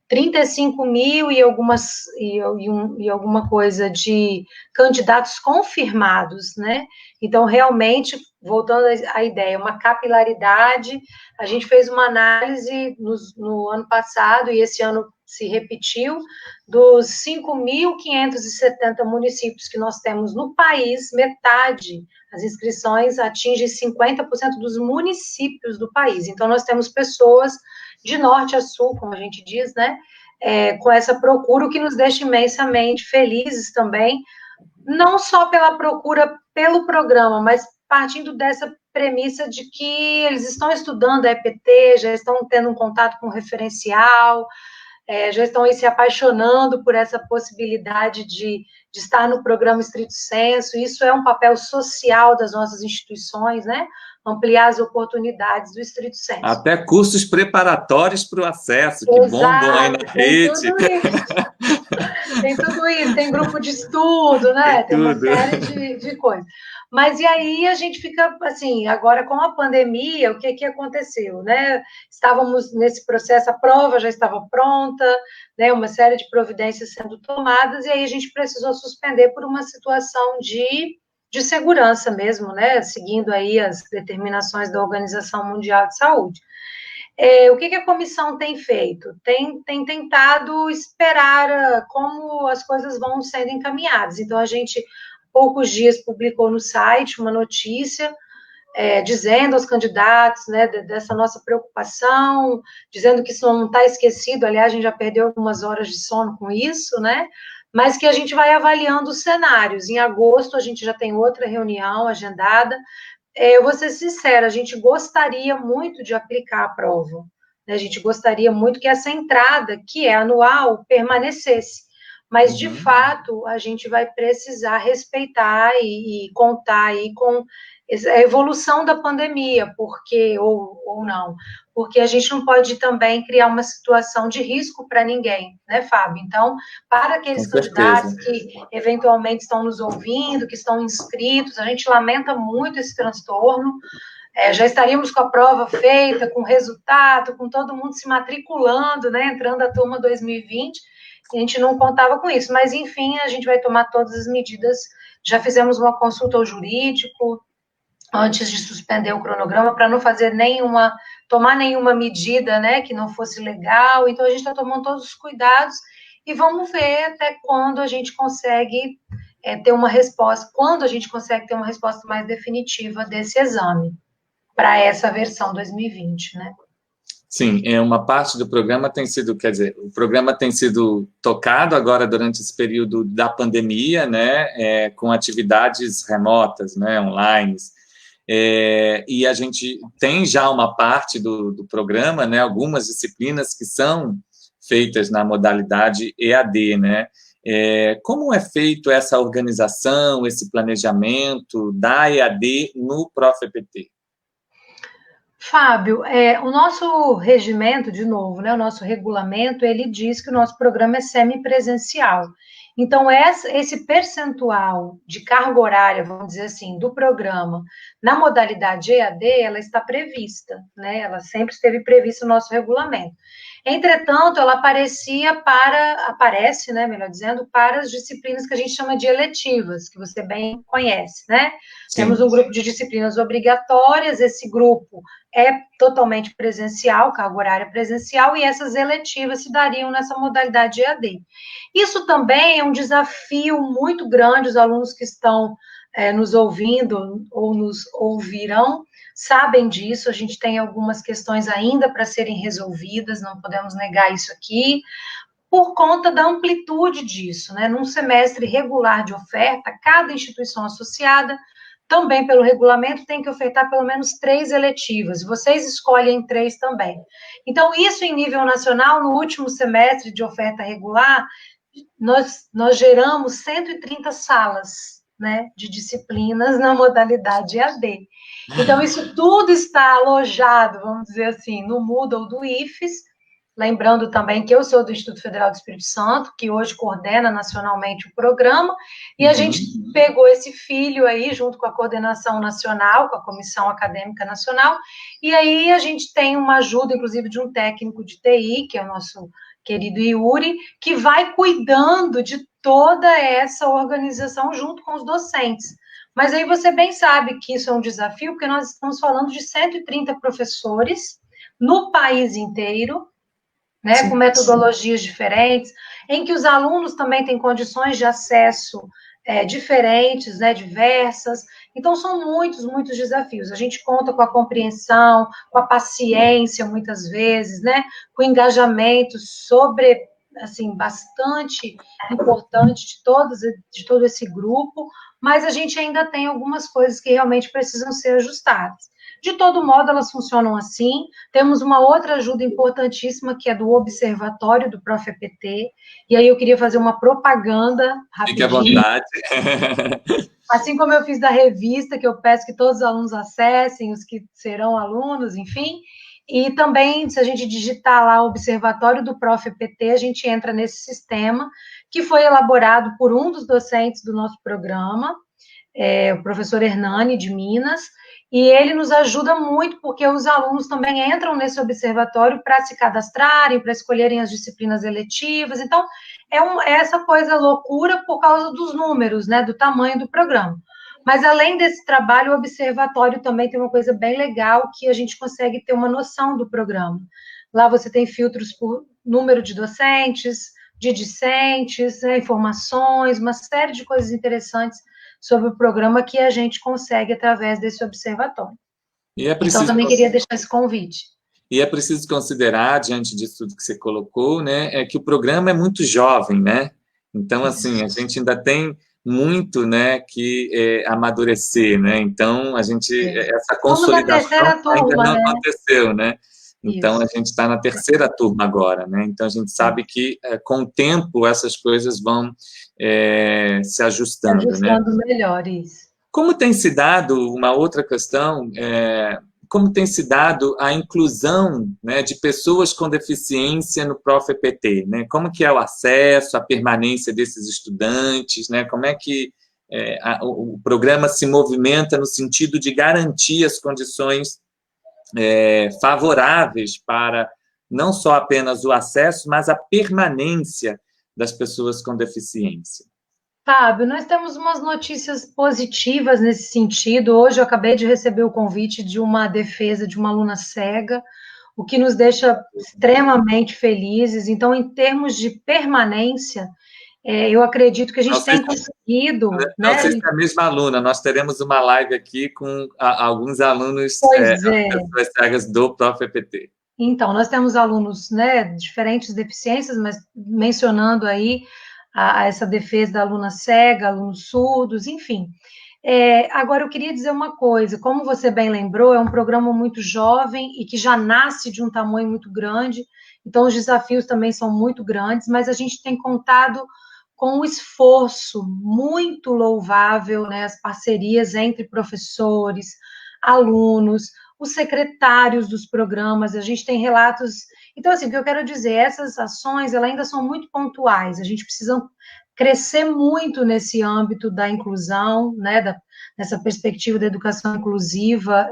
35 mil e alguma coisa de candidatos confirmados, né? Então, realmente, voltando à ideia, uma capilaridade, a gente fez uma análise no ano passado, e esse ano se repetiu, dos 5.570 municípios que nós temos no país, metade, as inscrições atingem 50% dos municípios do país. Então, nós temos pessoas de norte a sul, como a gente diz, né, com essa procura, o que nos deixa imensamente felizes também, não só pela procura pelo programa, mas partindo dessa premissa de que eles estão estudando a EPT, já estão tendo um contato com o referencial, já estão aí se apaixonando por essa possibilidade de estar no programa estrito sensu. Isso é um papel social das nossas instituições, né? Ampliar as oportunidades do estrito sensu. Até cursos preparatórios para o acesso, que bombam aí na rede. Tem tudo isso, tem grupo de estudo, né? Tem uma série de coisas. Mas e aí a gente fica assim, agora com a pandemia, o que aconteceu, né? Estávamos nesse processo, a prova já estava pronta, né? Uma série de providências sendo tomadas, e aí a gente precisou suspender por uma situação de segurança mesmo, né? Seguindo aí as determinações da Organização Mundial de Saúde. O que a comissão tem feito? Tem tentado esperar como as coisas vão sendo encaminhadas. Então, a gente, há poucos dias, publicou no site uma notícia dizendo aos candidatos, né, dessa nossa preocupação, dizendo que isso não está esquecido, aliás, a gente já perdeu algumas horas de sono com isso, né, mas que a gente vai avaliando os cenários. Em agosto, a gente já tem outra reunião agendada. Eu vou ser sincera, a gente gostaria muito de aplicar a prova, né? A gente gostaria muito que essa entrada, que é anual, permanecesse, mas, de fato, a gente vai precisar respeitar e contar aí com a evolução da pandemia, porque, ou não, porque a gente não pode também criar uma situação de risco para ninguém, né, Fábio? Então, para aqueles candidatos que eventualmente estão nos ouvindo, que estão inscritos, a gente lamenta muito esse transtorno. Já estaríamos com a prova feita, com resultado, com todo mundo se matriculando, né, entrando a turma 2020, e a gente não contava com isso, mas, enfim, a gente vai tomar todas as medidas. Já fizemos uma consulta ao jurídico antes de suspender o cronograma, para não tomar nenhuma medida, né, que não fosse legal. Então, a gente está tomando todos os cuidados e vamos ver até quando a gente consegue ter uma resposta, mais definitiva desse exame para essa versão 2020, né? Sim, uma parte do programa tem sido, quer dizer, o programa tem sido tocado agora durante esse período da pandemia, né, com atividades remotas, né, online, e a gente tem já uma parte do programa, né, algumas disciplinas que são feitas na modalidade EAD, né? Como é feito essa organização, esse planejamento da EAD no ProfEPT? Fábio, o nosso regimento, de novo, né, o nosso regulamento, ele diz que o nosso programa é semipresencial. Então, esse percentual de carga horária, vamos dizer assim, do programa na modalidade EAD, ela está prevista, né? Ela sempre esteve prevista no nosso regulamento. Entretanto, ela aparece, né, melhor dizendo, para as disciplinas que a gente chama de eletivas, que você bem conhece, né? Sim. Temos um grupo de disciplinas obrigatórias, esse grupo é totalmente presencial, carga horária presencial, e essas eletivas se dariam nessa modalidade EAD. Isso também é um desafio muito grande, os alunos que estão nos ouvindo ou nos ouvirão, sabem disso, a gente tem algumas questões ainda para serem resolvidas, não podemos negar isso aqui, por conta da amplitude disso, né? Num semestre regular de oferta, cada instituição associada, também pelo regulamento, tem que ofertar pelo menos 3 eletivas, vocês escolhem 3 também. Então, isso em nível nacional, no último semestre de oferta regular, nós geramos 130 salas, né, de disciplinas na modalidade EAD. Então, isso tudo está alojado, vamos dizer assim, no Moodle do IFES, lembrando também que eu sou do Instituto Federal do Espírito Santo, que hoje coordena nacionalmente o programa, e a gente pegou esse filho aí, junto com a coordenação nacional, com a Comissão Acadêmica Nacional, e aí a gente tem uma ajuda, inclusive, de um técnico de TI, que é o nosso querido Yuri, que vai cuidando de toda essa organização junto com os docentes. Mas aí você bem sabe que isso é um desafio, porque nós estamos falando de 130 professores no país inteiro, né, sim, com metodologias diferentes, em que os alunos também têm condições de acesso diferentes, né, diversas. Então, são muitos, muitos desafios. A gente conta com a compreensão, com a paciência, muitas vezes, né, com o engajamento assim, bastante importante de todo esse grupo, mas a gente ainda tem algumas coisas que realmente precisam ser ajustadas. De todo modo, elas funcionam assim. Temos uma outra ajuda importantíssima, que é do Observatório do ProfEPT, e aí eu queria fazer uma propaganda rapidinho. Fique à vontade. Assim como eu fiz da revista, que eu peço que todos os alunos acessem, os que serão alunos, enfim. E também, se a gente digitar lá o Observatório do ProfEPT, a gente entra nesse sistema, que foi elaborado por um dos docentes do nosso programa, o professor Hernani, de Minas, e ele nos ajuda muito, porque os alunos também entram nesse observatório para se cadastrarem, para escolherem as disciplinas eletivas. Então, é essa coisa loucura por causa dos números, né, do tamanho do programa. Mas, além desse trabalho, o observatório também tem uma coisa bem legal, que a gente consegue ter uma noção do programa. Lá você tem filtros por número de docentes, de discentes, né, informações, uma série de coisas interessantes sobre o programa que a gente consegue através desse observatório. Então, também queria deixar esse convite. E é preciso considerar, diante disso tudo que você colocou, né, que o programa é muito jovem, né? Então, assim, a gente ainda tem muito, né, que amadurecer, né? Então, essa consolidação ainda não aconteceu, né? Então, a gente está na terceira turma agora, né? Então, a gente sabe que, com o tempo, essas coisas vão se ajustando, né? Melhor, isso. Como tem se dado, uma outra questão, como tem se dado a inclusão, né, de pessoas com deficiência no ProfEPT, né? Como que é o acesso, a permanência desses estudantes, né? Como é que o programa se movimenta no sentido de garantir as condições favoráveis para não só apenas o acesso, mas a permanência das pessoas com deficiência? Fábio, nós temos umas notícias positivas nesse sentido. Hoje eu acabei de receber o convite de uma defesa de uma aluna cega, o que nos deixa extremamente felizes. Então, em termos de permanência, eu acredito que a gente tem conseguido... Não sei se é a mesma aluna, nós teremos uma live aqui com alguns alunos pessoas cegas do ProfEPT. Então, nós temos alunos, né, diferentes deficiências, mas mencionando aí a essa defesa da aluna cega, alunos surdos, enfim. Agora, eu queria dizer uma coisa, como você bem lembrou, é um programa muito jovem e que já nasce de um tamanho muito grande, então os desafios também são muito grandes, mas a gente tem contado com um esforço muito louvável, né, as parcerias entre professores, alunos, os secretários dos programas, a gente tem relatos. Então, assim, o que eu quero dizer, essas ações, elas ainda são muito pontuais, a gente precisa crescer muito nesse âmbito da inclusão, né, nessa perspectiva da educação inclusiva,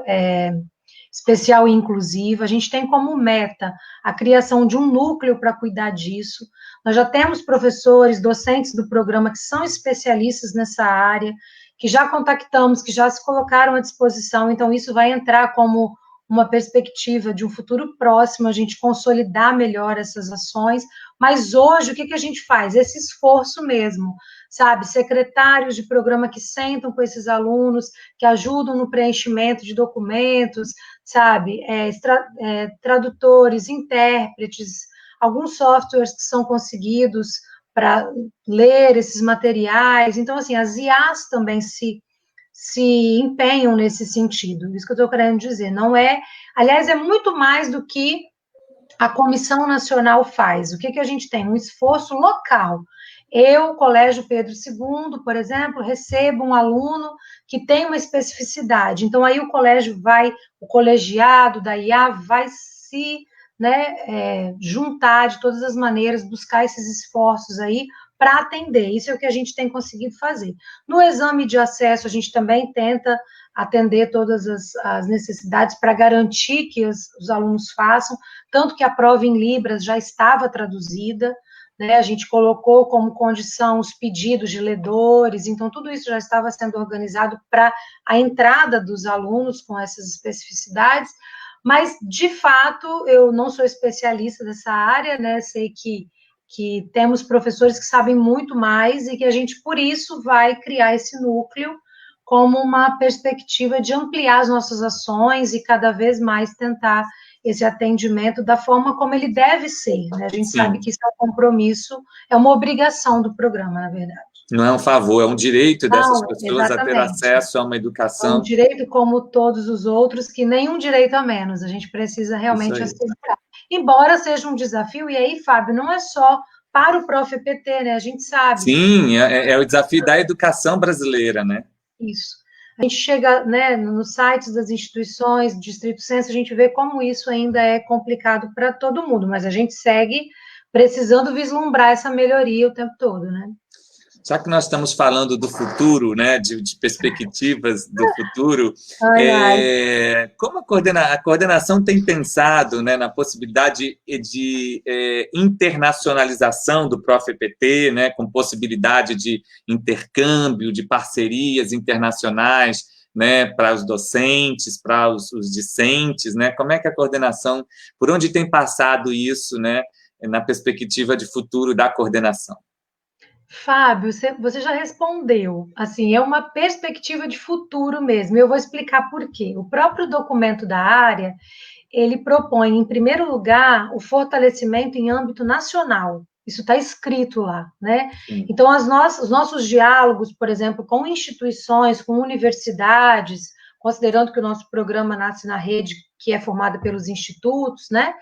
especial e inclusiva. A gente tem como meta a criação de um núcleo para cuidar disso. Nós já temos professores, docentes do programa que são especialistas nessa área, que já contactamos, que já se colocaram à disposição, então isso vai entrar como uma perspectiva de um futuro próximo, a gente consolidar melhor essas ações, mas hoje o que a gente faz? Esse esforço mesmo, sabe? Secretários de programa que sentam com esses alunos, que ajudam no preenchimento de documentos, sabe? Tradutores, intérpretes, alguns softwares que são conseguidos para ler esses materiais. Então, assim, as IAs também se empenham nesse sentido. Isso que eu estou querendo dizer. Não é... Aliás, é muito mais do que a Comissão Nacional faz. O que a gente tem? Um esforço local. Eu, Colégio Pedro II, por exemplo, recebo um aluno que tem uma especificidade. Então, aí o colegiado da IA vai se, né, juntar de todas as maneiras, buscar esses esforços aí para atender. Isso é o que a gente tem conseguido fazer. No exame de acesso, a gente também tenta atender todas as necessidades para garantir que os alunos façam, tanto que a prova em Libras já estava traduzida, né, a gente colocou como condição os pedidos de ledores, então tudo isso já estava sendo organizado para a entrada dos alunos com essas especificidades, mas, de fato, eu não sou especialista dessa área, né, sei que temos professores que sabem muito mais e que a gente, por isso, vai criar esse núcleo como uma perspectiva de ampliar as nossas ações e cada vez mais tentar esse atendimento da forma como ele deve ser, né? A gente Sim. sabe que isso é um compromisso, é uma obrigação do programa, na verdade. Não é um favor, é um direito dessas pessoas exatamente. a ter acesso a uma educação. É um direito como todos os outros, que nenhum direito a menos, a gente precisa realmente aceitar. Embora seja um desafio, e aí, Fábio, não é só para o ProfEPT, né? A gente sabe. Sim, é o desafio da educação brasileira, né? Isso. A gente chega, né, nos sites das instituições, Distrito Censo, a gente vê como isso ainda é complicado para todo mundo, mas a gente segue precisando vislumbrar essa melhoria o tempo todo, né? Já que nós estamos falando do futuro, né, de perspectivas do futuro, como a coordenação tem pensado, né, na possibilidade de internacionalização do ProfEPT, né, com possibilidade de intercâmbio, de parcerias internacionais, né, para os docentes, para os discentes, né? Como é que a coordenação, por onde tem passado isso, né, na perspectiva de futuro da coordenação? Fábio, você já respondeu. Assim, é uma perspectiva de futuro mesmo. Eu vou explicar por quê. O próprio documento da área, ele propõe, em primeiro lugar, o fortalecimento em âmbito nacional. Isso está escrito lá, né? Sim. Então, os nossos diálogos, por exemplo, com instituições, com universidades, considerando que o nosso programa nasce na rede que é formada pelos institutos, né?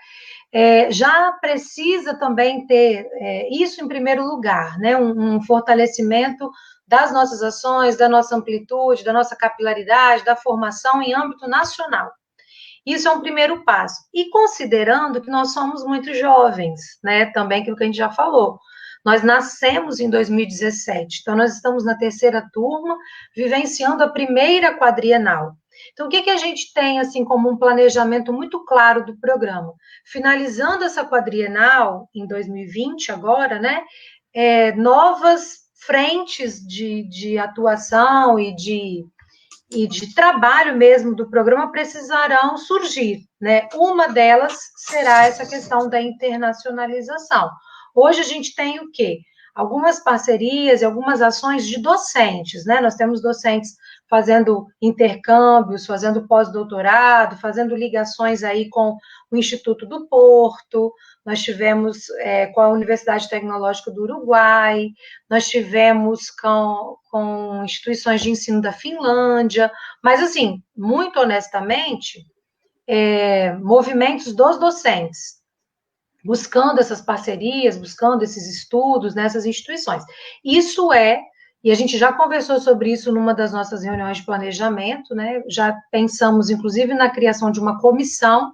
Já precisa também ter isso em primeiro lugar, né? Um fortalecimento das nossas ações, da nossa amplitude, da nossa capilaridade, da formação em âmbito nacional. Isso é um primeiro passo. E considerando que nós somos muito jovens, né? Também aquilo que a gente já falou. Nós nascemos em 2017, então nós estamos na terceira turma, vivenciando a primeira quadrienal. Então, o que a gente tem, assim, como um planejamento muito claro do programa? Finalizando essa quadrienal, em 2020 agora, né, novas frentes de atuação e de trabalho mesmo do programa precisarão surgir, né? Uma delas será essa questão da internacionalização. Hoje a gente tem o quê? Algumas parcerias e algumas ações de docentes, né? Nós temos docentes fazendo intercâmbios, fazendo pós-doutorado, fazendo ligações aí com o Instituto do Porto, nós tivemos com a Universidade Tecnológica do Uruguai, nós tivemos com instituições de ensino da Finlândia, mas, assim, muito honestamente, movimentos dos docentes, buscando essas parcerias, buscando esses estudos nessas instituições. Isso e a gente já conversou sobre isso numa das nossas reuniões de planejamento, né? Já pensamos, inclusive, na criação de uma comissão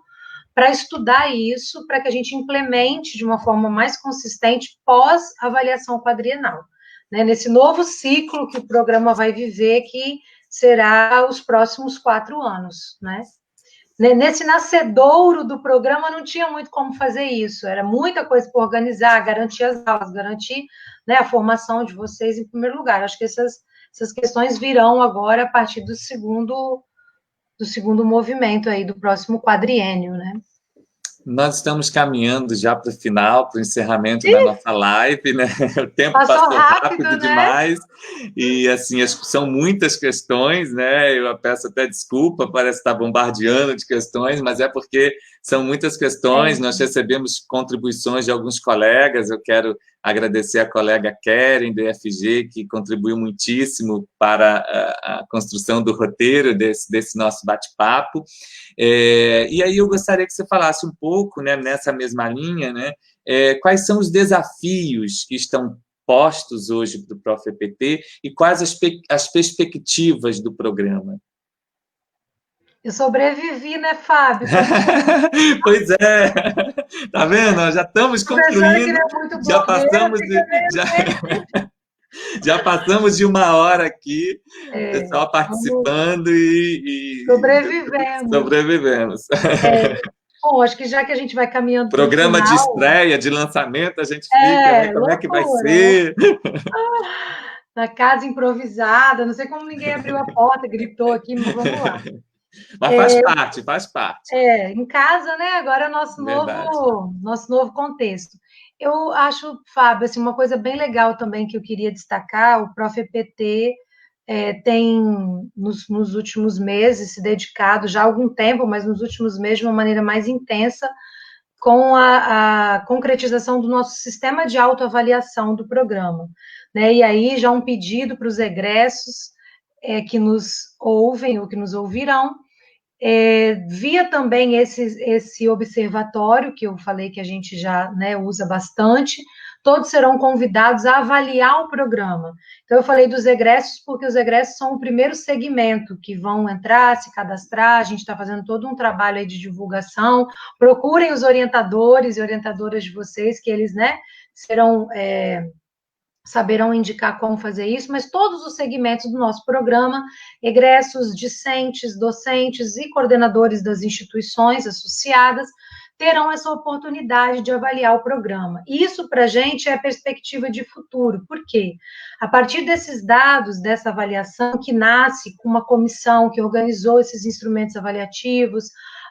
para estudar isso, para que a gente implemente de uma forma mais consistente pós-avaliação quadrienal. né, nesse novo ciclo que o programa vai viver, que será os próximos 4 anos, né? Nesse nascedouro do programa não tinha muito como fazer isso, era muita coisa para organizar, garantir as aulas, garantir, né, a formação de vocês em primeiro lugar. Acho que essas questões virão agora a partir do segundo movimento aí, do próximo quadriênio, né? Nós estamos caminhando já para o final, para o encerramento da nossa live, né? O tempo passou rápido né? demais e, assim, são muitas questões, né? Eu peço até desculpa, parece estar bombardeando de questões, mas é porque são muitas questões. Nós recebemos contribuições de alguns colegas. Eu quero agradecer a colega Keren, do IFG, que contribuiu muitíssimo para a construção do roteiro desse nosso bate-papo. E aí eu gostaria que você falasse um pouco, né, nessa mesma linha, né, quais são os desafios que estão postos hoje para o ProfEPT e quais as perspectivas do programa? Eu sobrevivi, né, Fábio? Pois é, tá vendo? Já estamos concluindo, já passamos já passamos de 1 hora aqui, pessoal participando e sobrevivemos. Bom, acho que já que a gente vai caminhando para o programa final, de estreia, de lançamento, a gente fica, né? Como é que vai ser? Na casa improvisada, não sei como ninguém abriu a porta, gritou aqui, mas vamos lá. Mas faz parte, faz parte. Em casa, né? Agora é o nosso novo contexto. Eu acho, Fábio, assim, uma coisa bem legal também que eu queria destacar, o ProfEPT tem, nos últimos meses, se dedicado, já há algum tempo, mas nos últimos meses, de uma maneira mais intensa, com a concretização do nosso sistema de autoavaliação do programa, né? E aí já um pedido para os egressos que nos ouvem ou que nos ouvirão, via também esse observatório, que eu falei que a gente já, né, usa bastante, todos serão convidados a avaliar o programa. Então, eu falei dos egressos, porque os egressos são o primeiro segmento que vão entrar, se cadastrar, a gente está fazendo todo um trabalho aí de divulgação, procurem os orientadores e orientadoras de vocês, que eles, né, saberão indicar como fazer isso, mas todos os segmentos do nosso programa, egressos, discentes, docentes e coordenadores das instituições associadas, terão essa oportunidade de avaliar o programa. Isso, para a gente, é a perspectiva de futuro. Por quê? A partir desses dados, dessa avaliação, que nasce com uma comissão que organizou esses instrumentos avaliativos,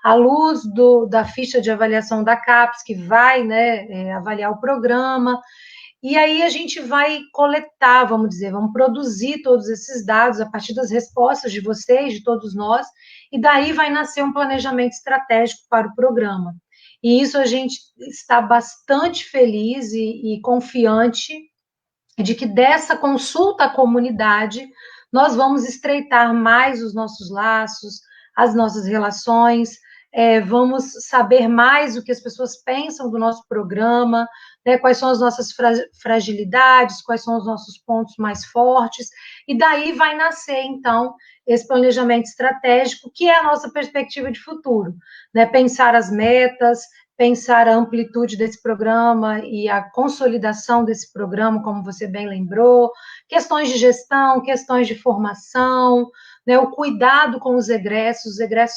à luz da ficha de avaliação da CAPES, que vai, né, avaliar o programa. E aí a gente vai coletar, vamos dizer, vamos produzir todos esses dados a partir das respostas de vocês, de todos nós, e daí vai nascer um planejamento estratégico para o programa. E isso a gente está bastante feliz e confiante de que dessa consulta à comunidade nós vamos estreitar mais os nossos laços, as nossas relações, vamos saber mais o que as pessoas pensam do nosso programa, né, quais são as nossas fragilidades, quais são os nossos pontos mais fortes, e daí vai nascer, então, esse planejamento estratégico, que é a nossa perspectiva de futuro, né, pensar as metas, pensar a amplitude desse programa e a consolidação desse programa, como você bem lembrou, questões de gestão, questões de formação, né, o cuidado com os egressos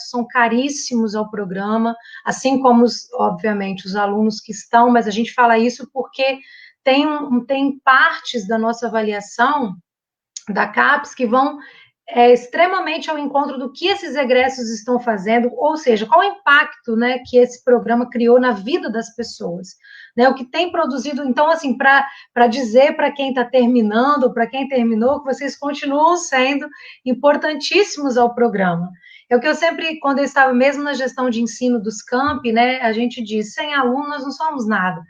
são caríssimos ao programa, assim como, obviamente, os alunos que estão, mas a gente fala isso porque tem partes da nossa avaliação da CAPES que vão extremamente ao encontro do que esses egressos estão fazendo, ou seja, qual o impacto, né, que esse programa criou na vida das pessoas, né, o que tem produzido, então, assim, para dizer para quem está terminando, para quem terminou, que vocês continuam sendo importantíssimos ao programa. É o que eu sempre, quando eu estava mesmo na gestão de ensino dos campi, né, a gente diz, sem alunos nós não somos nada.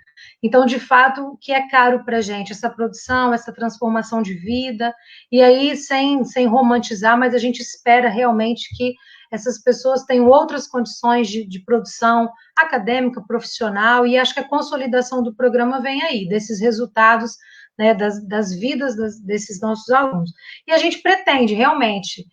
Então, de fato, o que é caro para a gente? Essa produção, essa transformação de vida, e aí, sem romantizar, mas a gente espera realmente que essas pessoas tenham outras condições de produção acadêmica, profissional, e acho que a consolidação do programa vem aí, desses resultados, né, das vidas desses nossos alunos. E a gente pretende, realmente,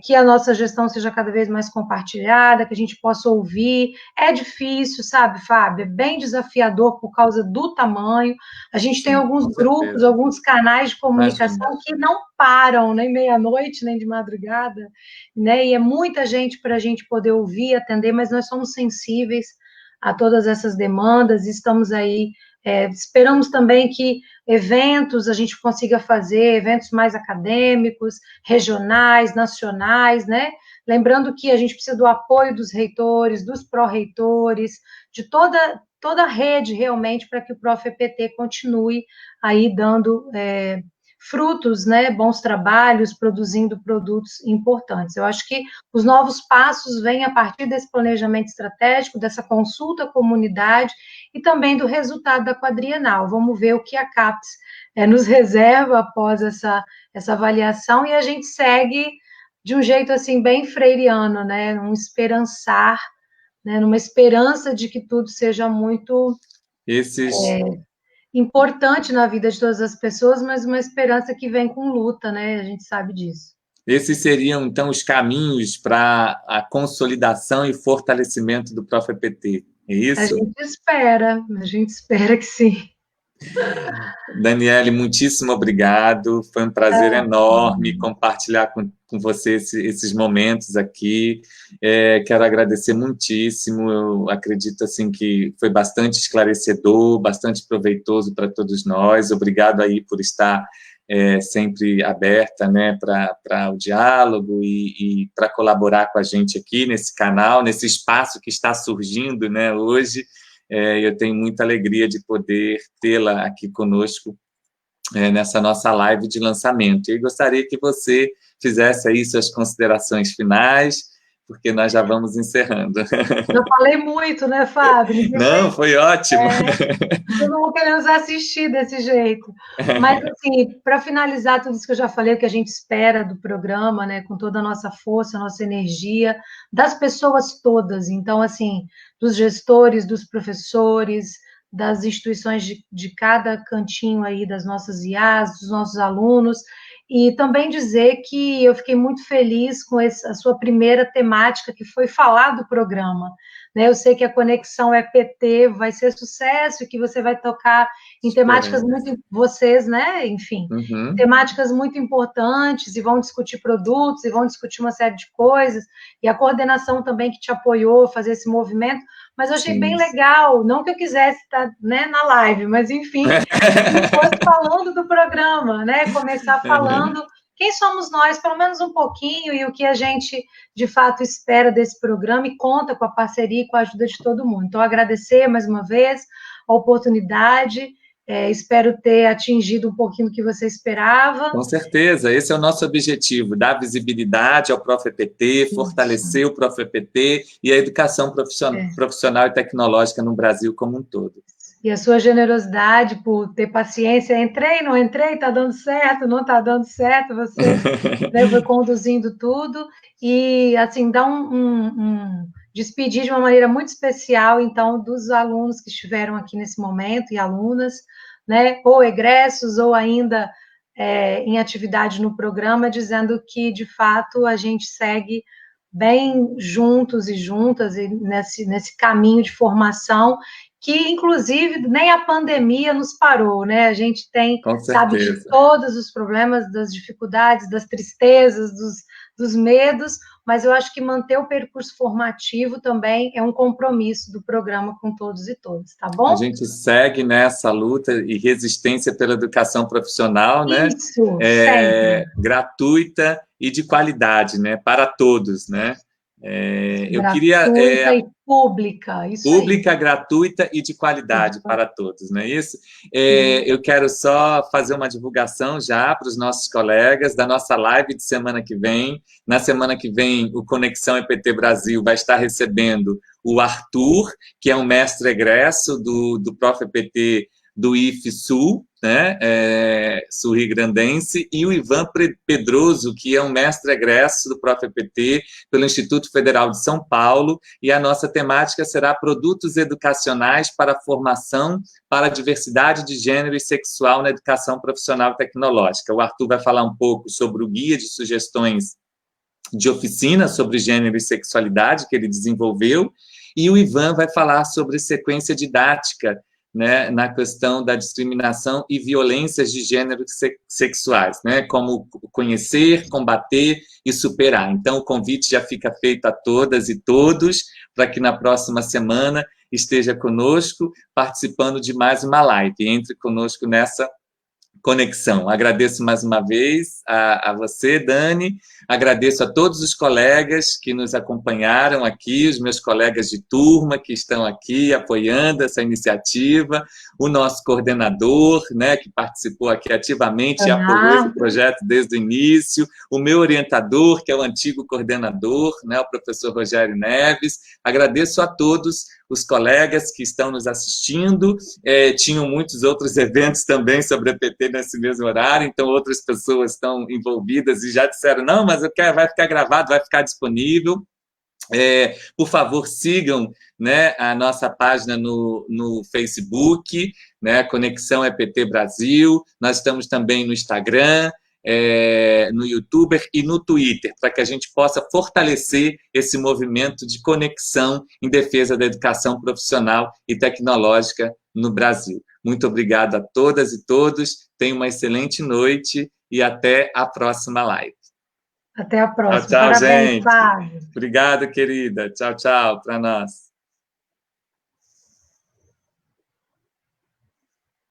que a nossa gestão seja cada vez mais compartilhada, que a gente possa ouvir. É difícil, sabe, Fábio? É bem desafiador por causa do tamanho. A gente tem alguns grupos, alguns canais de comunicação que não param, nem meia-noite, nem de madrugada, né? E é muita gente para a gente poder ouvir, atender, mas nós somos sensíveis a todas essas demandas, e estamos aí. Esperamos também que eventos a gente consiga fazer, eventos mais acadêmicos, regionais, nacionais, né? Lembrando que a gente precisa do apoio dos reitores, dos pró-reitores, de toda a rede, realmente, para que o ProfEPT continue aí dando frutos, né, bons trabalhos, produzindo produtos importantes. Eu acho que os novos passos vêm a partir desse planejamento estratégico, dessa consulta à comunidade e também do resultado da quadrienal. Vamos ver o que a CAPES nos reserva após essa avaliação, e a gente segue de um jeito assim bem freiriano, né, um esperançar, né, numa esperança de que tudo seja muito importante na vida de todas as pessoas, mas uma esperança que vem com luta, né? A gente sabe disso. Esses seriam, então, os caminhos para a consolidação e fortalecimento do ProfEPT, é isso? A gente espera que sim. Daniele, muitíssimo obrigado, foi um prazer enorme compartilhar com você esses momentos aqui, quero agradecer muitíssimo, eu acredito assim que foi bastante esclarecedor, bastante proveitoso para todos nós, obrigado aí por estar sempre aberta, né, para o diálogo e para colaborar com a gente aqui nesse canal, nesse espaço que está surgindo, né, hoje. Eu tenho muita alegria de poder tê-la aqui conosco nessa nossa live de lançamento. E gostaria que você fizesse aí suas considerações finais, porque nós já vamos encerrando. Eu falei muito, né, Fábio? Não, foi ótimo. Eu não vou querer nos assistir desse jeito. Mas, assim, para finalizar tudo isso que eu já falei, o que a gente espera do programa, né, com toda a nossa força, a nossa energia, das pessoas todas. Então, assim, dos gestores, dos professores, das instituições de cada cantinho aí das nossas IAs, dos nossos alunos, e também dizer que eu fiquei muito feliz com a sua primeira temática, que foi falar do programa. Né? Eu sei que a Conexão EPT vai ser sucesso, que você vai tocar em temáticas muito... Vocês, né? Enfim, temáticas muito importantes, e vão discutir produtos, e vão discutir uma série de coisas, e a coordenação também que te apoiou a fazer esse movimento, mas eu achei bem legal, não que eu quisesse estar, né, na live, mas enfim, que fosse falando do programa, né, começar falando quem somos nós, pelo menos um pouquinho, e o que a gente, de fato, espera desse programa, e conta com a parceria e com a ajuda de todo mundo. Então, agradecer mais uma vez a oportunidade, espero ter atingido um pouquinho do que você esperava. Com certeza, esse é o nosso objetivo, dar visibilidade ao ProfEPT, fortalecer o ProfEPT e a educação profissional e tecnológica no Brasil como um todo. E a sua generosidade por ter paciência, entrei, não entrei, está dando certo, não está dando certo, você foi conduzindo tudo, e assim, dá despedir de uma maneira muito especial, então, dos alunos que estiveram aqui nesse momento, e alunas, né, ou egressos, ou ainda em atividade no programa, dizendo que, de fato, a gente segue bem juntos e juntas e nesse caminho de formação, que, inclusive, nem a pandemia nos parou, né? A gente sabe de todos os problemas, das dificuldades, das tristezas, dos medos, mas eu acho que manter o percurso formativo também é um compromisso do programa com todos e todas, tá bom? A gente segue nessa luta e resistência pela educação profissional, né? Isso, sempre. Gratuita e de qualidade, né? Para todos, né? Eu queria e pública, isso pública, aí. Gratuita e de qualidade para todos, não é isso? Eu quero só fazer uma divulgação já para os nossos colegas da nossa live de semana que vem. Na semana que vem, o Conexão EPT Brasil vai estar recebendo o Arthur, que é um mestre egresso do ProfEPT do IFSU, né, sul-rio-grandense, e o Ivan Pedroso, que é um mestre egresso do ProfEPT pelo Instituto Federal de São Paulo, e a nossa temática será produtos educacionais para a formação para a diversidade de gênero e sexual na educação profissional e tecnológica. O Arthur vai falar um pouco sobre o guia de sugestões de oficina sobre gênero e sexualidade que ele desenvolveu, e o Ivan vai falar sobre sequência didática, né, na questão da discriminação e violências de gênero sexuais, né, como conhecer, combater e superar. Então, o convite já fica feito a todas e todos, para que na próxima semana esteja conosco, participando de mais uma live. Entre conosco nessa conexão. Agradeço mais uma vez a você, Dani, agradeço a todos os colegas que nos acompanharam aqui, os meus colegas de turma que estão aqui apoiando essa iniciativa, o nosso coordenador, né, que participou aqui ativamente e apoiou esse projeto desde o início, o meu orientador, que é o antigo coordenador, né, o professor Rogério Neves. Agradeço a todos os colegas que estão nos assistindo, tinham muitos outros eventos também sobre a PT nesse mesmo horário, então outras pessoas estão envolvidas e já disseram, não, mas vai ficar gravado, vai ficar disponível. Por favor, sigam, né, a nossa página no Facebook, né, Conexão EPT Brasil, nós estamos também no Instagram, no YouTube e no Twitter, para que a gente possa fortalecer esse movimento de conexão em defesa da educação profissional e tecnológica no Brasil. Muito obrigado a todas e todos, tenham uma excelente noite e até a próxima live. Até a próxima. Tchau, Parabéns, gente. Fábio. Obrigado, querida. Tchau, tchau para nós.